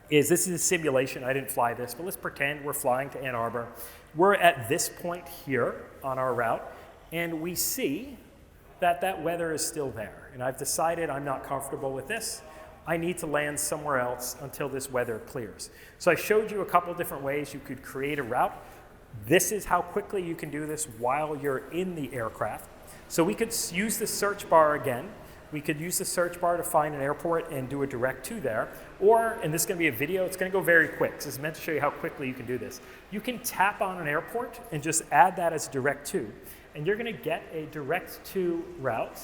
is this is a simulation. I didn't fly this, but let's pretend we're flying to Ann Arbor. We're at this point here on our route, and we see that that weather is still there. And I've decided I'm not comfortable with this. I need to land somewhere else until this weather clears. So I showed you a couple different ways you could create a route. This is how quickly you can do this while you're in the aircraft. So we could use the search bar again. we could use the search bar to find an airport and do a direct to there. Or, and this is going to be a video, it's going to go very quick. This is meant to show you how quickly you can do this. You can tap on an airport and just add that as direct to. And you're going to get a direct to route.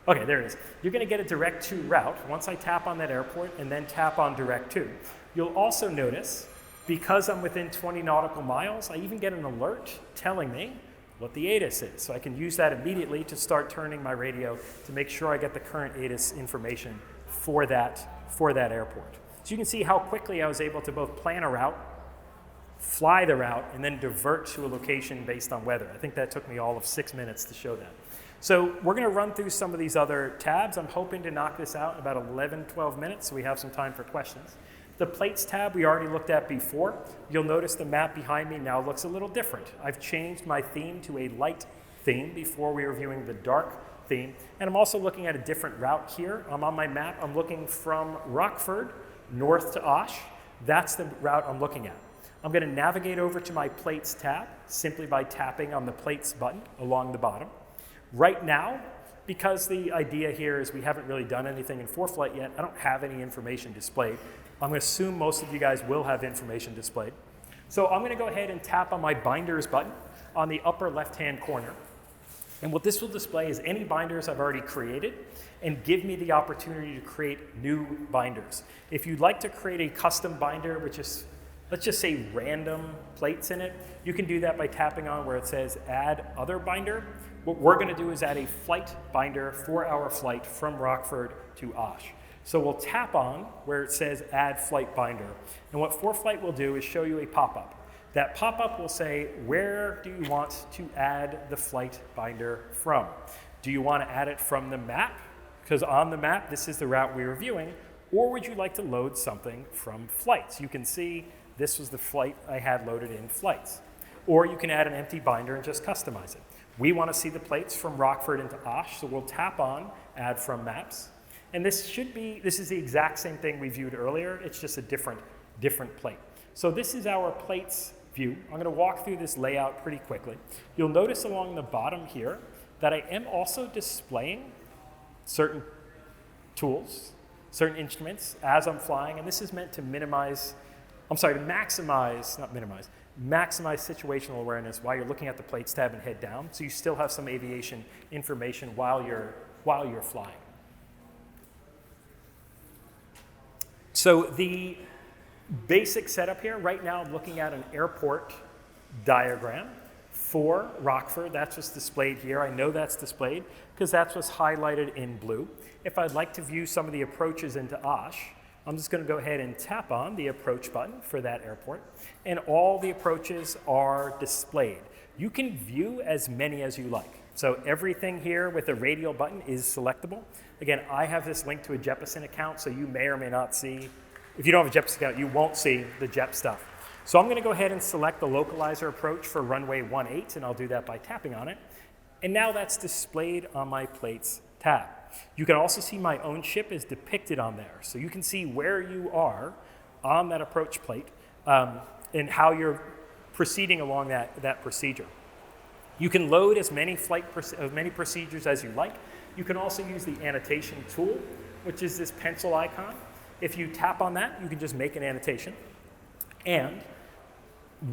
Okay, there it is. You're going to get a direct to route once I tap on that airport and then tap on direct to. You'll also notice, because I'm within 20 nautical miles, I even get an alert telling me what the ATIS is. So I can use that immediately to start turning my radio to make sure I get the current ATIS information for that airport. So you can see how quickly I was able to both plan a route, fly the route, and then divert to a location based on weather. I think that took me all of 6 minutes to show that. So we're going to run through some of these other tabs. I'm hoping to knock this out in about 11, 12 minutes, so we have some time for questions. The plates tab we already looked at before. You'll notice the map behind me now looks a little different. I've changed my theme to a light theme. Before we were viewing the dark theme. And I'm also looking at a different route here. I'm on my map. I'm looking from Rockford north to Osh. That's the route I'm looking at. I'm going to navigate over to my plates tab simply by tapping on the plates button along the bottom. Right now, because the idea here is we haven't really done anything in ForeFlight yet, I don't have any information displayed. I'm going to assume most of you guys will have information displayed. So I'm going to go ahead and tap on my binders button on the upper left-hand corner. And what this will display is any binders I've already created and give me the opportunity to create new binders. If you'd like to create a custom binder, which is, let's just say random plates in it, you can do that by tapping on where it says add other binder. What we're going to do is add a flight binder for our flight from Rockford to Osh. So we'll tap on where it says add flight binder. And what ForeFlight will do is show you a pop-up. That pop-up will say, where do you want to add the flight binder from? Do you want to add it from the map? Because on the map, this is the route we were viewing. Or would you like to load something from flights? You can see this was the flight I had loaded in flights. Or you can add an empty binder and just customize it. We want to see the plates from Rockford into Osh, so we'll tap on add from maps. And this is the exact same thing we viewed earlier. It's just a different plate. So this is our plates view. I'm going to walk through this layout pretty quickly. You'll notice along the bottom here that I am also displaying certain tools, certain instruments as I'm flying. And this is meant to maximize situational awareness while you're looking at the plates tab and head down. So you still have some aviation information while you're flying. So the basic setup here, right now I'm looking at an airport diagram for Rockford. That's what's displayed here. I know that's displayed because that's what's highlighted in blue. If I'd like to view some of the approaches into Osh, I'm just going to go ahead and tap on the approach button for that airport, and all the approaches are displayed. You can view as many as you like. So everything here with the radial button is selectable. Again, I have this linked to a Jeppesen account, so you may or may not see. If you don't have a Jeppesen account, you won't see the Jep stuff. So I'm going to go ahead and select the localizer approach for runway 18, and I'll do that by tapping on it. And now that's displayed on my plates tab. You can also see my own ship is depicted on there. So you can see where you are on that approach plate and how you're proceeding along that procedure. You can load as many procedures as you like. You can also use the annotation tool, which is this pencil icon. If you tap on that, you can just make an annotation. And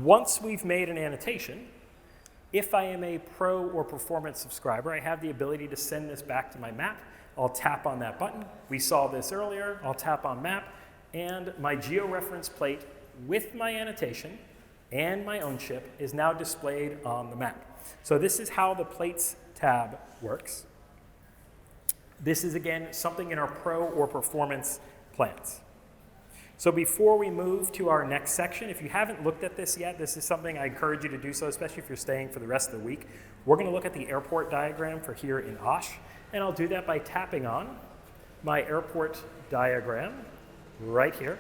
once we've made an annotation, if I am a pro or performance subscriber, I have the ability to send this back to my map. I'll tap on that button. We saw this earlier. I'll tap on map, and my georeference plate with my annotation and my own ship is now displayed on the map. So this is how the plates tab works. This is, again, something in our pro or performance plans. So before we move to our next section, if you haven't looked at this yet, this is something I encourage you to do so, especially if you're staying for the rest of the week. We're going to look at the airport diagram for here in Osh, and I'll do that by tapping on my airport diagram right here.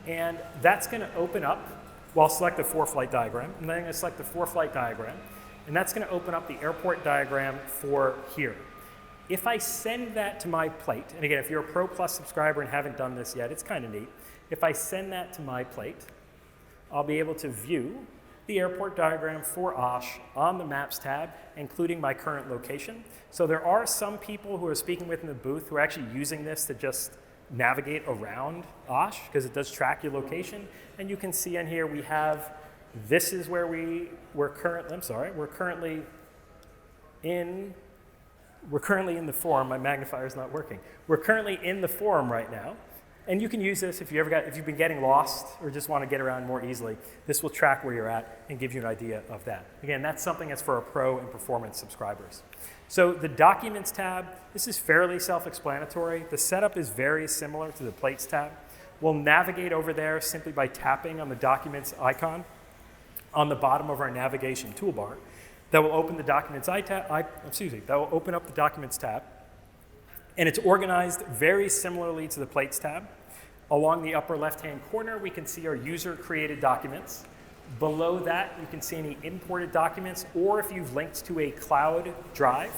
And that's going to open up, well, I'll select the ForeFlight diagram, and then I'm going to select the ForeFlight diagram, and that's going to open up the airport diagram for here. If I send that to my plate, and again, if you're a Pro Plus subscriber and haven't done this yet, it's kind of neat. If I send that to my plate, I'll be able to view the airport diagram for Osh on the Maps tab, including my current location. So there are some people who are speaking with in the booth who are actually using this to just navigate around Osh, because it does track your location. And you can see in here we have, this is where we're currently in the forum. My magnifier is not working. We're currently in the forum right now. And you can use this if you've been getting lost or just want to get around more easily. This will track where you're at and give you an idea of that. Again, that's something that's for our Pro and Performance subscribers. So the Documents tab, this is fairly self-explanatory. The setup is very similar to the Plates tab. We'll navigate over there simply by tapping on the Documents icon on the bottom of our navigation toolbar. That will open the Documents that will open up the Documents tab. And it's organized very similarly to the Plates tab. Along the upper left-hand corner, we can see our user-created documents. Below that, you can see any imported documents, or if you've linked to a cloud drive.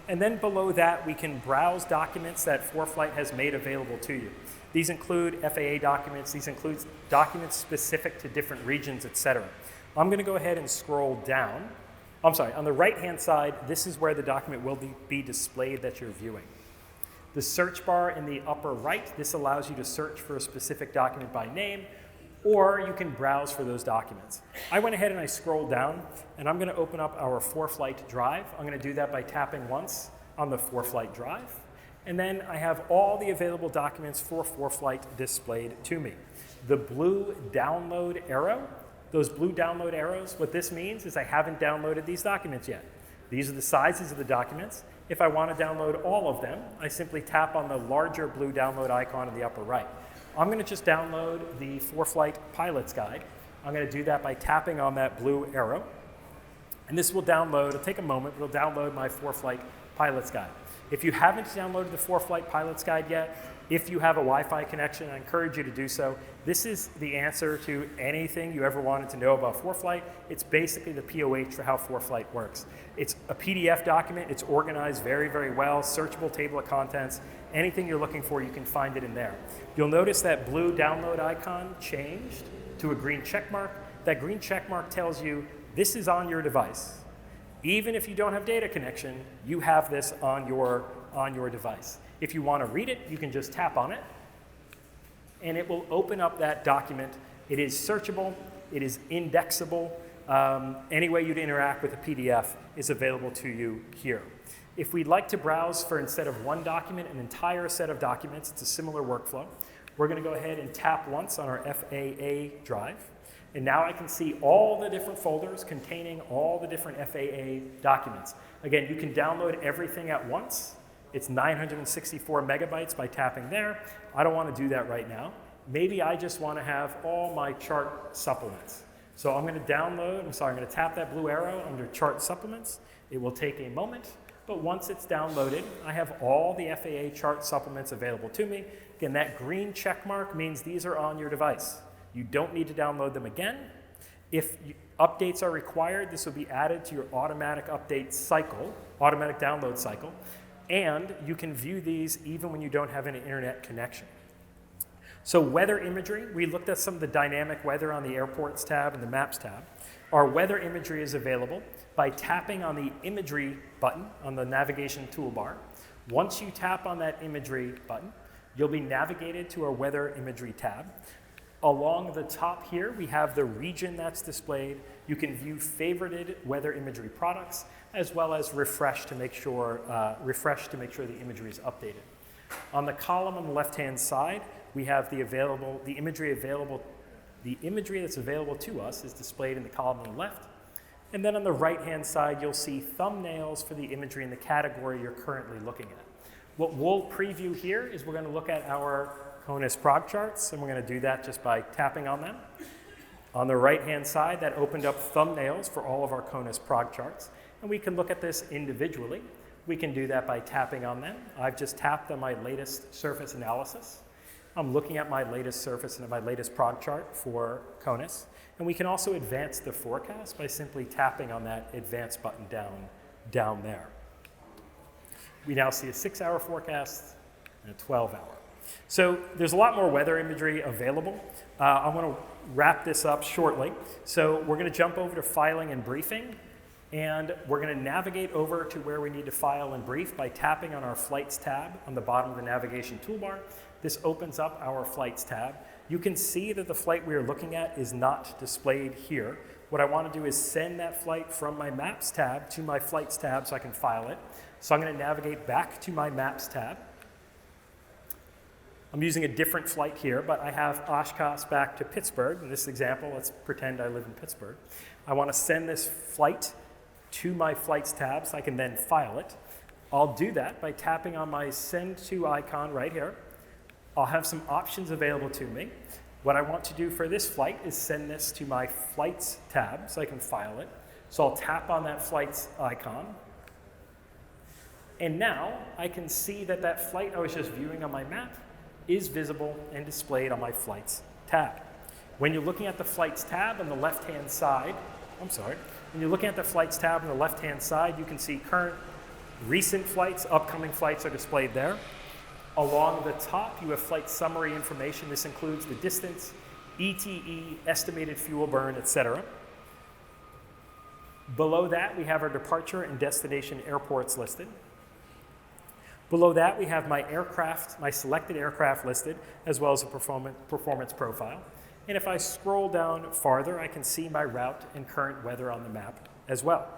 And then below that, we can browse documents that ForeFlight has made available to you. These include FAA documents. These include documents specific to different regions, etc. I'm going to go ahead and scroll down. I'm sorry, on the right-hand side, this is where the document will be displayed that you're viewing. The search bar in the upper right, this allows you to search for a specific document by name, or you can browse for those documents. I went ahead and I scrolled down, and I'm going to open up our ForeFlight drive. I'm going to do that by tapping once on the ForeFlight drive. And then I have all the available documents for ForeFlight displayed to me. The blue download arrow, those blue download arrows, what this means is I haven't downloaded these documents yet. These are the sizes of the documents. If I want to download all of them, I simply tap on the larger blue download icon in the upper right. I'm going to just download the ForeFlight Pilot's Guide. I'm going to do that by tapping on that blue arrow. And this will download, it'll take a moment, but it'll download my ForeFlight Pilot's Guide. If you haven't downloaded the ForeFlight Pilot's Guide yet, if you have a Wi-Fi connection, I encourage you to do so. This is the answer to anything you ever wanted to know about ForeFlight. It's basically the POH for how ForeFlight works. It's a PDF document. It's organized very, very well, searchable table of contents. Anything you're looking for, you can find it in there. You'll notice that blue download icon changed to a green check mark. That green check mark tells you this is on your device. Even if you don't have data connection, you have this on your device. If you want to read it, you can just tap on it, and it will open up that document. It is searchable. It is indexable. Any way you'd interact with a PDF is available to you here. If we'd like to browse for, instead of one document, an entire set of documents, it's a similar workflow. We're going to go ahead and tap once on our FAA drive. And now I can see all the different folders containing all the different FAA documents. Again, you can download everything at once. It's 964 megabytes by tapping there. I don't want to do that right now. Maybe I just want to have all my chart supplements. So I'm going to I'm going to tap that blue arrow under chart supplements. It will take a moment, but once it's downloaded, I have all the FAA chart supplements available to me. Again, that green check mark means these are on your device. You don't need to download them again. If updates are required, this will be added to your automatic update cycle, automatic download cycle, and you can view these even when you don't have an internet connection. So weather imagery, we looked at some of the dynamic weather on the Airports tab and the Maps tab. Our weather imagery is available by tapping on the imagery button on the navigation toolbar. Once you tap on that imagery button, you'll be navigated to our weather imagery tab. Along the top here, we have the region that's displayed. You can view favorited weather imagery products, as well as refresh to make sure the imagery is updated. On the column on the left-hand side, we have the imagery that's available to us is displayed in the column on the left. And then on the right-hand side, you'll see thumbnails for the imagery in the category you're currently looking at. What we'll preview here is we're going to look at our CONUS prog charts, and we're going to do that just by tapping on them. On the right-hand side, that opened up thumbnails for all of our CONUS prog charts, and we can look at this individually. We can do that by tapping on them. I've just tapped on my latest surface analysis. I'm looking at my latest surface and my latest prog chart for CONUS, and we can also advance the forecast by simply tapping on that advance button down there. We now see a 6-hour forecast and a 12-hour So there's a lot more weather imagery available. I'm going to wrap this up shortly. So we're going to jump over to filing and briefing, and we're going to navigate over to where we need to file and brief by tapping on our Flights tab on the bottom of the navigation toolbar. This opens up our Flights tab. You can see that the flight we are looking at is not displayed here. What I want to do is send that flight from my Maps tab to my Flights tab so I can file it. So I'm going to navigate back to my Maps tab. I'm using a different flight here, but I have Oshkosh back to Pittsburgh. In this example, let's pretend I live in Pittsburgh. I want to send this flight to my Flights tab so I can then file it. I'll do that by tapping on my Send To icon right here. I'll have some options available to me. What I want to do for this flight is send this to my Flights tab so I can file it. So I'll tap on that Flights icon. And now I can see that that flight I was just viewing on my map is visible and displayed on my Flights tab. When you're looking at the Flights tab on the left-hand side, when you're looking at the Flights tab on the left-hand side, you can see current, recent flights, upcoming flights are displayed there. Along the top, you have flight summary information. This includes the distance, ETE, estimated fuel burn, etc. Below that, we have our departure and destination airports listed. Below that, we have my aircraft, my selected aircraft listed, as well as a performance profile. And if I scroll down farther, I can see my route and current weather on the map as well.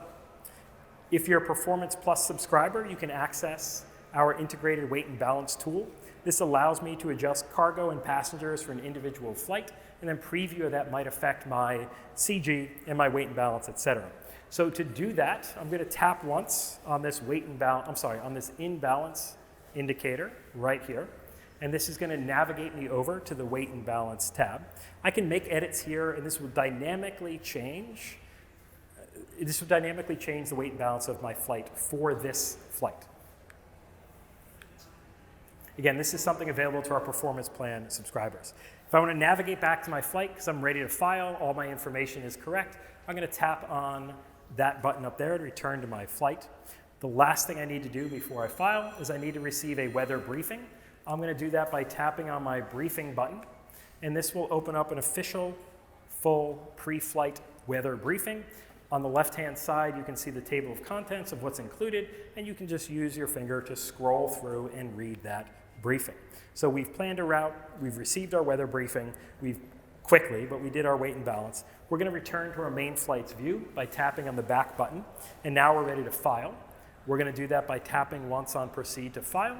If you're a Performance Plus subscriber, you can access our integrated weight and balance tool. This allows me to adjust cargo and passengers for an individual flight, and then preview that might affect my CG and my weight and balance, etc. So to do that, I'm going to tap once on this on this imbalance indicator right here, and this is going to navigate me over to the weight and balance tab. I can make edits here, and this will dynamically change. The weight and balance of my flight for this flight. Again, this is something available to our Performance Plan subscribers. If I want to navigate back to my flight because I'm ready to file, all my information is correct, I'm going to tap on that button up there to return to my flight. The last thing I need to do before I file is I need to receive a weather briefing. I'm going to do that by tapping on my briefing button, and this will open up an official full pre-flight weather briefing. On the left-hand side, you can see the table of contents of what's included, and you can just use your finger to scroll through and read that briefing. So we've planned a route, we've received our weather briefing, we did our weight and balance. We're going to return to our main flight's view by tapping on the back button, and now we're ready to file. We're going to do that by tapping once on Proceed to File.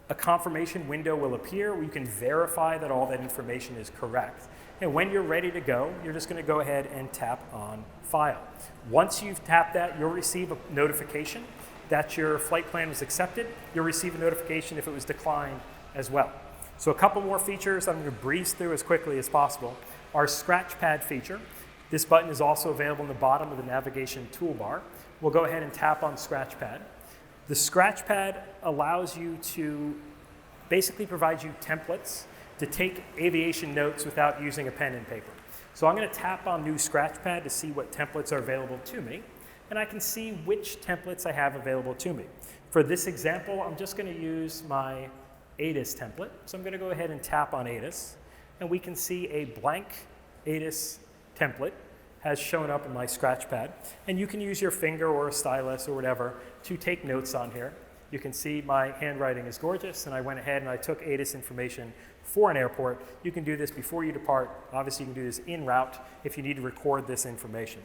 A confirmation window will appear where you can verify that all that information is correct. And when you're ready to go, you're just going to go ahead and tap on File. Once you've tapped that, you'll receive a notification that your flight plan was accepted. You'll receive a notification if it was declined as well. So a couple more features I'm going to breeze through as quickly as possible. Our scratch pad feature. This button is also available in the bottom of the navigation toolbar. We'll go ahead and tap on scratch pad. The scratch pad allows you to basically provide you templates to take aviation notes without using a pen and paper. So I'm going to tap on new scratch pad to see what templates are available to me, and I can see which templates I have available to me. For this example, I'm just going to use my ATIS template. So I'm going to go ahead and tap on ATIS, and we can see a blank ATIS template has shown up in my scratch pad. And you can use your finger or a stylus or whatever to take notes on here. You can see my handwriting is gorgeous, and I went ahead and I took ATIS information for an airport. You can do this before you depart. Obviously, you can do this en route if you need to record this information.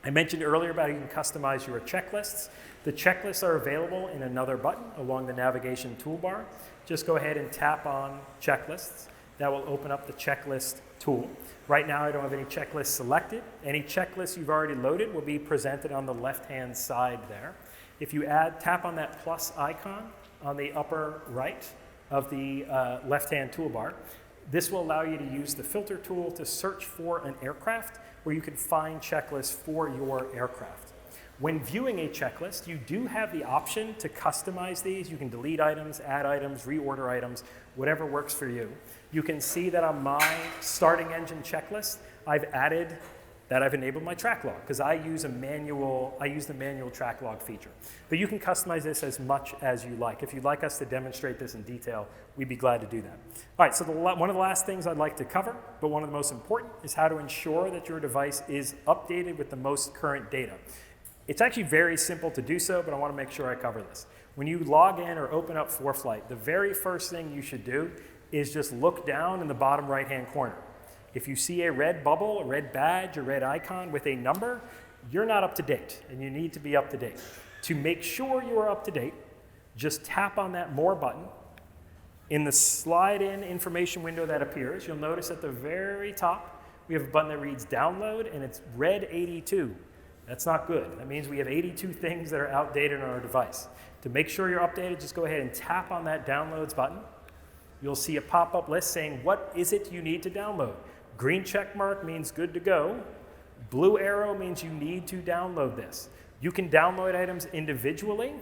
I mentioned earlier about you can customize your checklists. The checklists are available in another button along the navigation toolbar. Just go ahead and tap on checklists. That will open up the checklist tool. Right now, I don't have any checklists selected. Any checklists you've already loaded will be presented on the left-hand side there. If you tap on that plus icon on the upper right of the left-hand toolbar, this will allow you to use the filter tool to search for an aircraft where you can find checklists for your aircraft. When viewing a checklist, you do have the option to customize these. You can delete items, add items, reorder items, whatever works for you. You can see that on my starting engine checklist, I've added that I've enabled my track log because I use the manual track log feature. But you can customize this as much as you like. If you'd like us to demonstrate this in detail, we'd be glad to do that. All right, so one of the last things I'd like to cover, but one of the most important, is how to ensure that your device is updated with the most current data. It's actually very simple to do so, but I want to make sure I cover this. When you log in or open up ForeFlight, the very first thing you should do is just look down in the bottom right-hand corner. If you see a red bubble, a red badge, a red icon with a number, you're not up to date, and you need to be up to date. To make sure you are up to date, just tap on that More button. In the slide-in information window that appears, you'll notice at the very top, we have a button that reads Download, and it's red 82. That's not good. That means we have 82 things that are outdated on our device. To make sure you're updated, just go ahead and tap on that Downloads button. You'll see a pop-up list saying, what is it you need to download? Green check mark means good to go. Blue arrow means you need to download this. You can download items individually,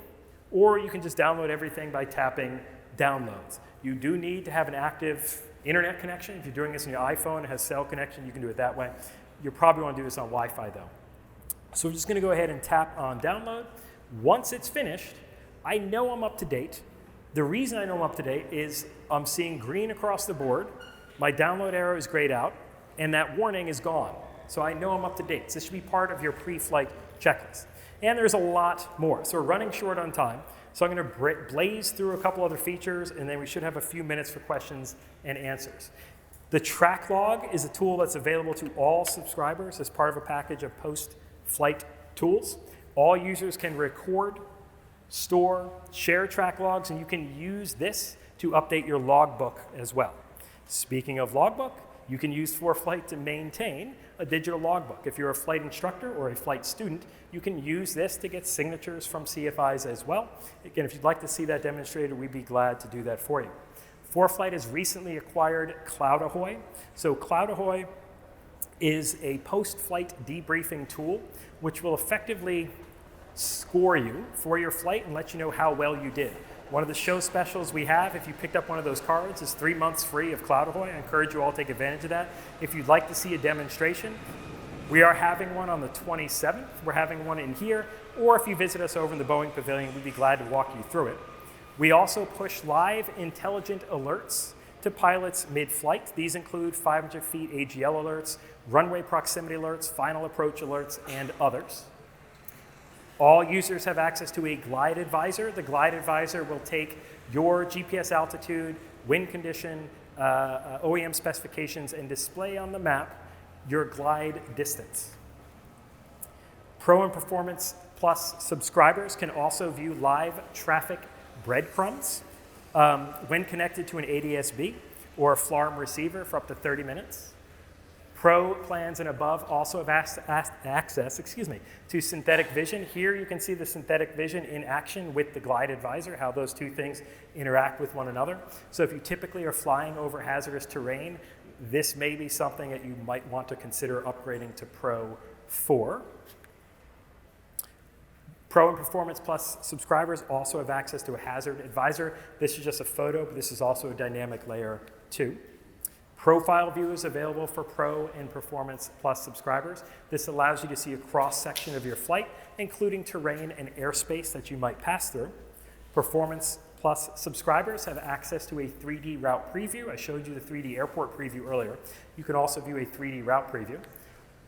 or you can just download everything by tapping Downloads. You do need to have an active internet connection. If you're doing this on your iPhone and has cell connection, you can do it that way. You probably want to do this on Wi-Fi though. So we're just going to go ahead and tap on Download. Once it's finished, I know I'm up to date. The reason I know I'm up to date is I'm seeing green across the board. My download arrow is grayed out, and that warning is gone. So I know I'm up to date. This should be part of your pre-flight checklist. And there's a lot more. So we're running short on time. So I'm going to blaze through a couple other features, and then we should have a few minutes for questions and answers. The track log is a tool that's available to all subscribers as part of a package of post-flight tools. All users can record, store, share track logs, and you can use this to update your logbook as well. Speaking of logbook, you can use ForeFlight to maintain a digital logbook. If you're a flight instructor or a flight student, you can use this to get signatures from CFIs as well. Again, if you'd like to see that demonstrated, we'd be glad to do that for you. ForeFlight has recently acquired CloudAhoy. So CloudAhoy is a post-flight debriefing tool which will effectively score you for your flight and let you know how well you did. One of the show specials we have, if you picked up one of those cards, is 3 months free of CloudAhoy. I encourage you all to take advantage of that. If you'd like to see a demonstration, we are having one on the 27th. We're having one in here, or if you visit us over in the Boeing Pavilion, we'd be glad to walk you through it. We also push live intelligent alerts to pilots mid-flight. These include 500 feet AGL alerts, runway proximity alerts, final approach alerts, and others. All users have access to a glide advisor. The glide advisor will take your GPS altitude, wind condition, OEM specifications, and display on the map your glide distance. Pro and Performance Plus subscribers can also view live traffic breadcrumbs when connected to an ADS-B or a FLARM receiver for up to 30 minutes. Pro plans and above also have access to synthetic vision. Here you can see the synthetic vision in action with the glide advisor, how those two things interact with one another. So if you typically are flying over hazardous terrain, this may be something that you might want to consider upgrading to Pro for. Pro and Performance Plus subscribers also have access to a hazard advisor. This is just a photo, but this is also a dynamic layer too. Profile view is available for Pro and Performance Plus subscribers. This allows you to see a cross-section of your flight, including terrain and airspace that you might pass through. Performance Plus subscribers have access to a 3D route preview. I showed you the 3D airport preview earlier. You can also view a 3D route preview.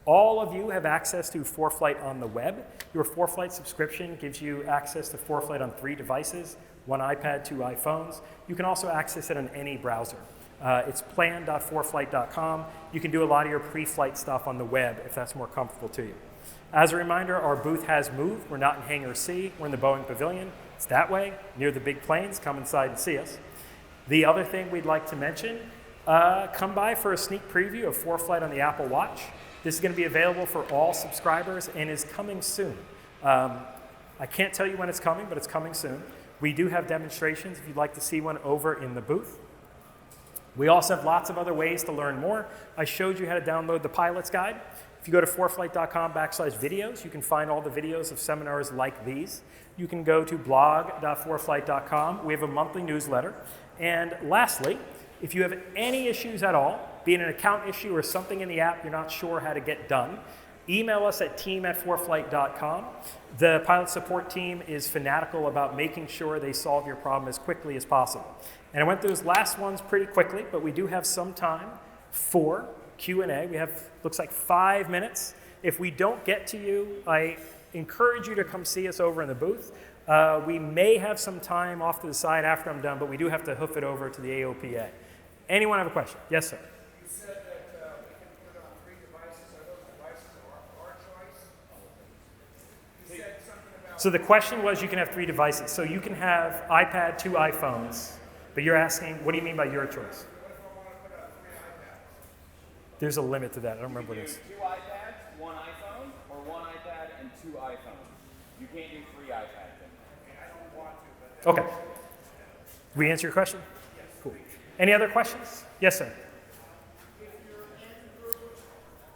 All of you have access to ForeFlight on the web. Your ForeFlight subscription gives you access to ForeFlight on 3 devices, 1 iPad, 2 iPhones. You can also access it on any browser. It's plan.foreflight.com. You can do a lot of your pre-flight stuff on the web if that's more comfortable to you. As a reminder, our booth has moved. We're not in Hangar C. We're in the Boeing Pavilion. It's that way, near the big planes. Come inside and see us. The other thing we'd like to mention, come by for a sneak preview of ForeFlight on the Apple Watch. This is going to be available for all subscribers and is coming soon. I can't tell you when it's coming, but it's coming soon. We do have demonstrations if you'd like to see one over in the booth. We also have lots of other ways to learn more. I showed you how to download the pilot's guide. If you go to foreflight.com/videos, you can find all the videos of seminars like these. You can go to blog.foreflight.com. We have a monthly newsletter. And lastly, if you have any issues at all, be it an account issue or something in the app you're not sure how to get done, email us at team@foreflight.com. The pilot support team is fanatical about making sure they solve your problem as quickly as possible. And I went through those last ones pretty quickly, but we do have some time for Q&A. We have, looks like 5 minutes. If we don't get to you, I encourage you to come see us over in the booth. We may have some time off to the side after I'm done, but we do have to hoof it over to the AOPA. Anyone have a question? Yes, sir. You said that we can put on 3 devices. Are those devices our choice? You said something about... So the question was you can have 3 devices. So you can have iPad, 2 iPhones, but you're asking, what do you mean by your choice? What if I want to put on 3 iPads? There's a limit to that. I don't remember what it is. 2 iPads, 1 iPhone, or 1 iPad and 2 iPhones. You can't do 3 iPads in there. I don't want to, but... Okay. We answer your question? Yes. Cool. Any other questions? Yes, sir. If you're en route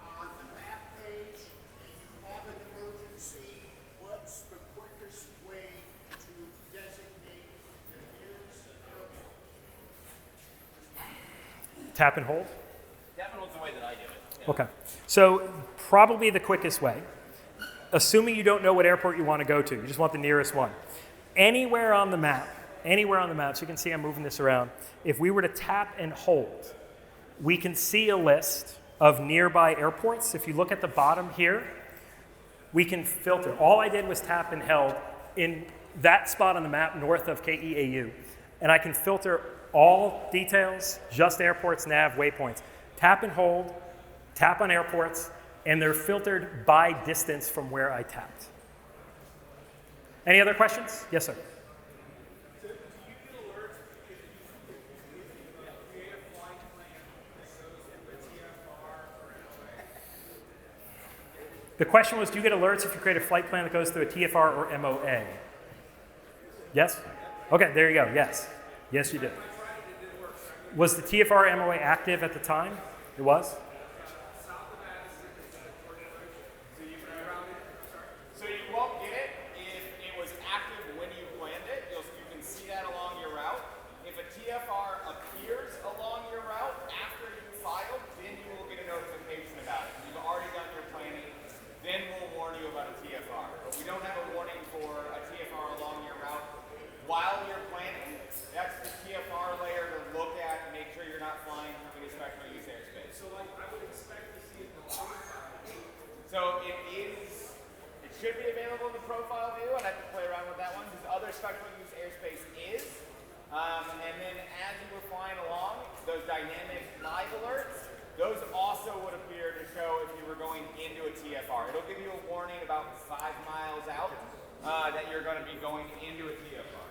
on the map page and you have an emergency, what's the quickest way to designate the nearest airport? Tap and hold? That one's the way that I do it. Yeah. Okay. So probably the quickest way, assuming you don't know what airport you want to go to, you just want the nearest one. Anywhere on the map, so you can see I'm moving this around, if we were to tap and hold, we can see a list of nearby airports. If you look at the bottom here, we can filter. All I did was tap and held in that spot on the map north of KEAU, and I can filter all details, just airports, nav, waypoints. Tap and hold, tap on airports, and they're filtered by distance from where I tapped. Any other questions? Yes, sir. Do you get alerts if you create a flight plan that goes into TFR or MOA? The question was, do you get alerts if you create a flight plan that goes through a TFR or MOA? Yes? Okay, there you go. Yes. Yes, you did. Was the TFR MOA active at the time? It was? So you won't get it if it was active when you planned it. You can see that along your route. If a TFR appears along your route after you filed, then you will get a notification about it. You've already done your planning, then we'll warn you about a TFR. But we don't have a warning for a TFR along your route while you're planning. That's the TFR layer to look at and make sure you're not flying through any special use airspace. So, like, I would expect to see it in the log file. So it should be available in the profile view, and I have to play around with that one, because other special use airspace is. And then as you were flying along, those dynamic live alerts, those also would appear to show if you were going into a TFR. It'll give you a warning about 5 miles out that you're going to be going into a TFR.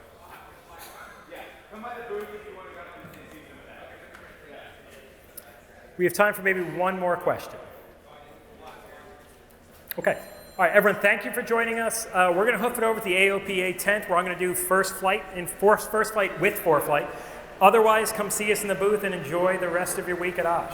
Yeah, come by the booth if you want to go and see some of that. Yeah. We have time for maybe one more question. Okay. All right, everyone, thank you for joining us. We're going to hoof it over to the AOPA tent where I'm going to do first flight with ForeFlight. Otherwise, come see us in the booth and enjoy the rest of your week at Osh.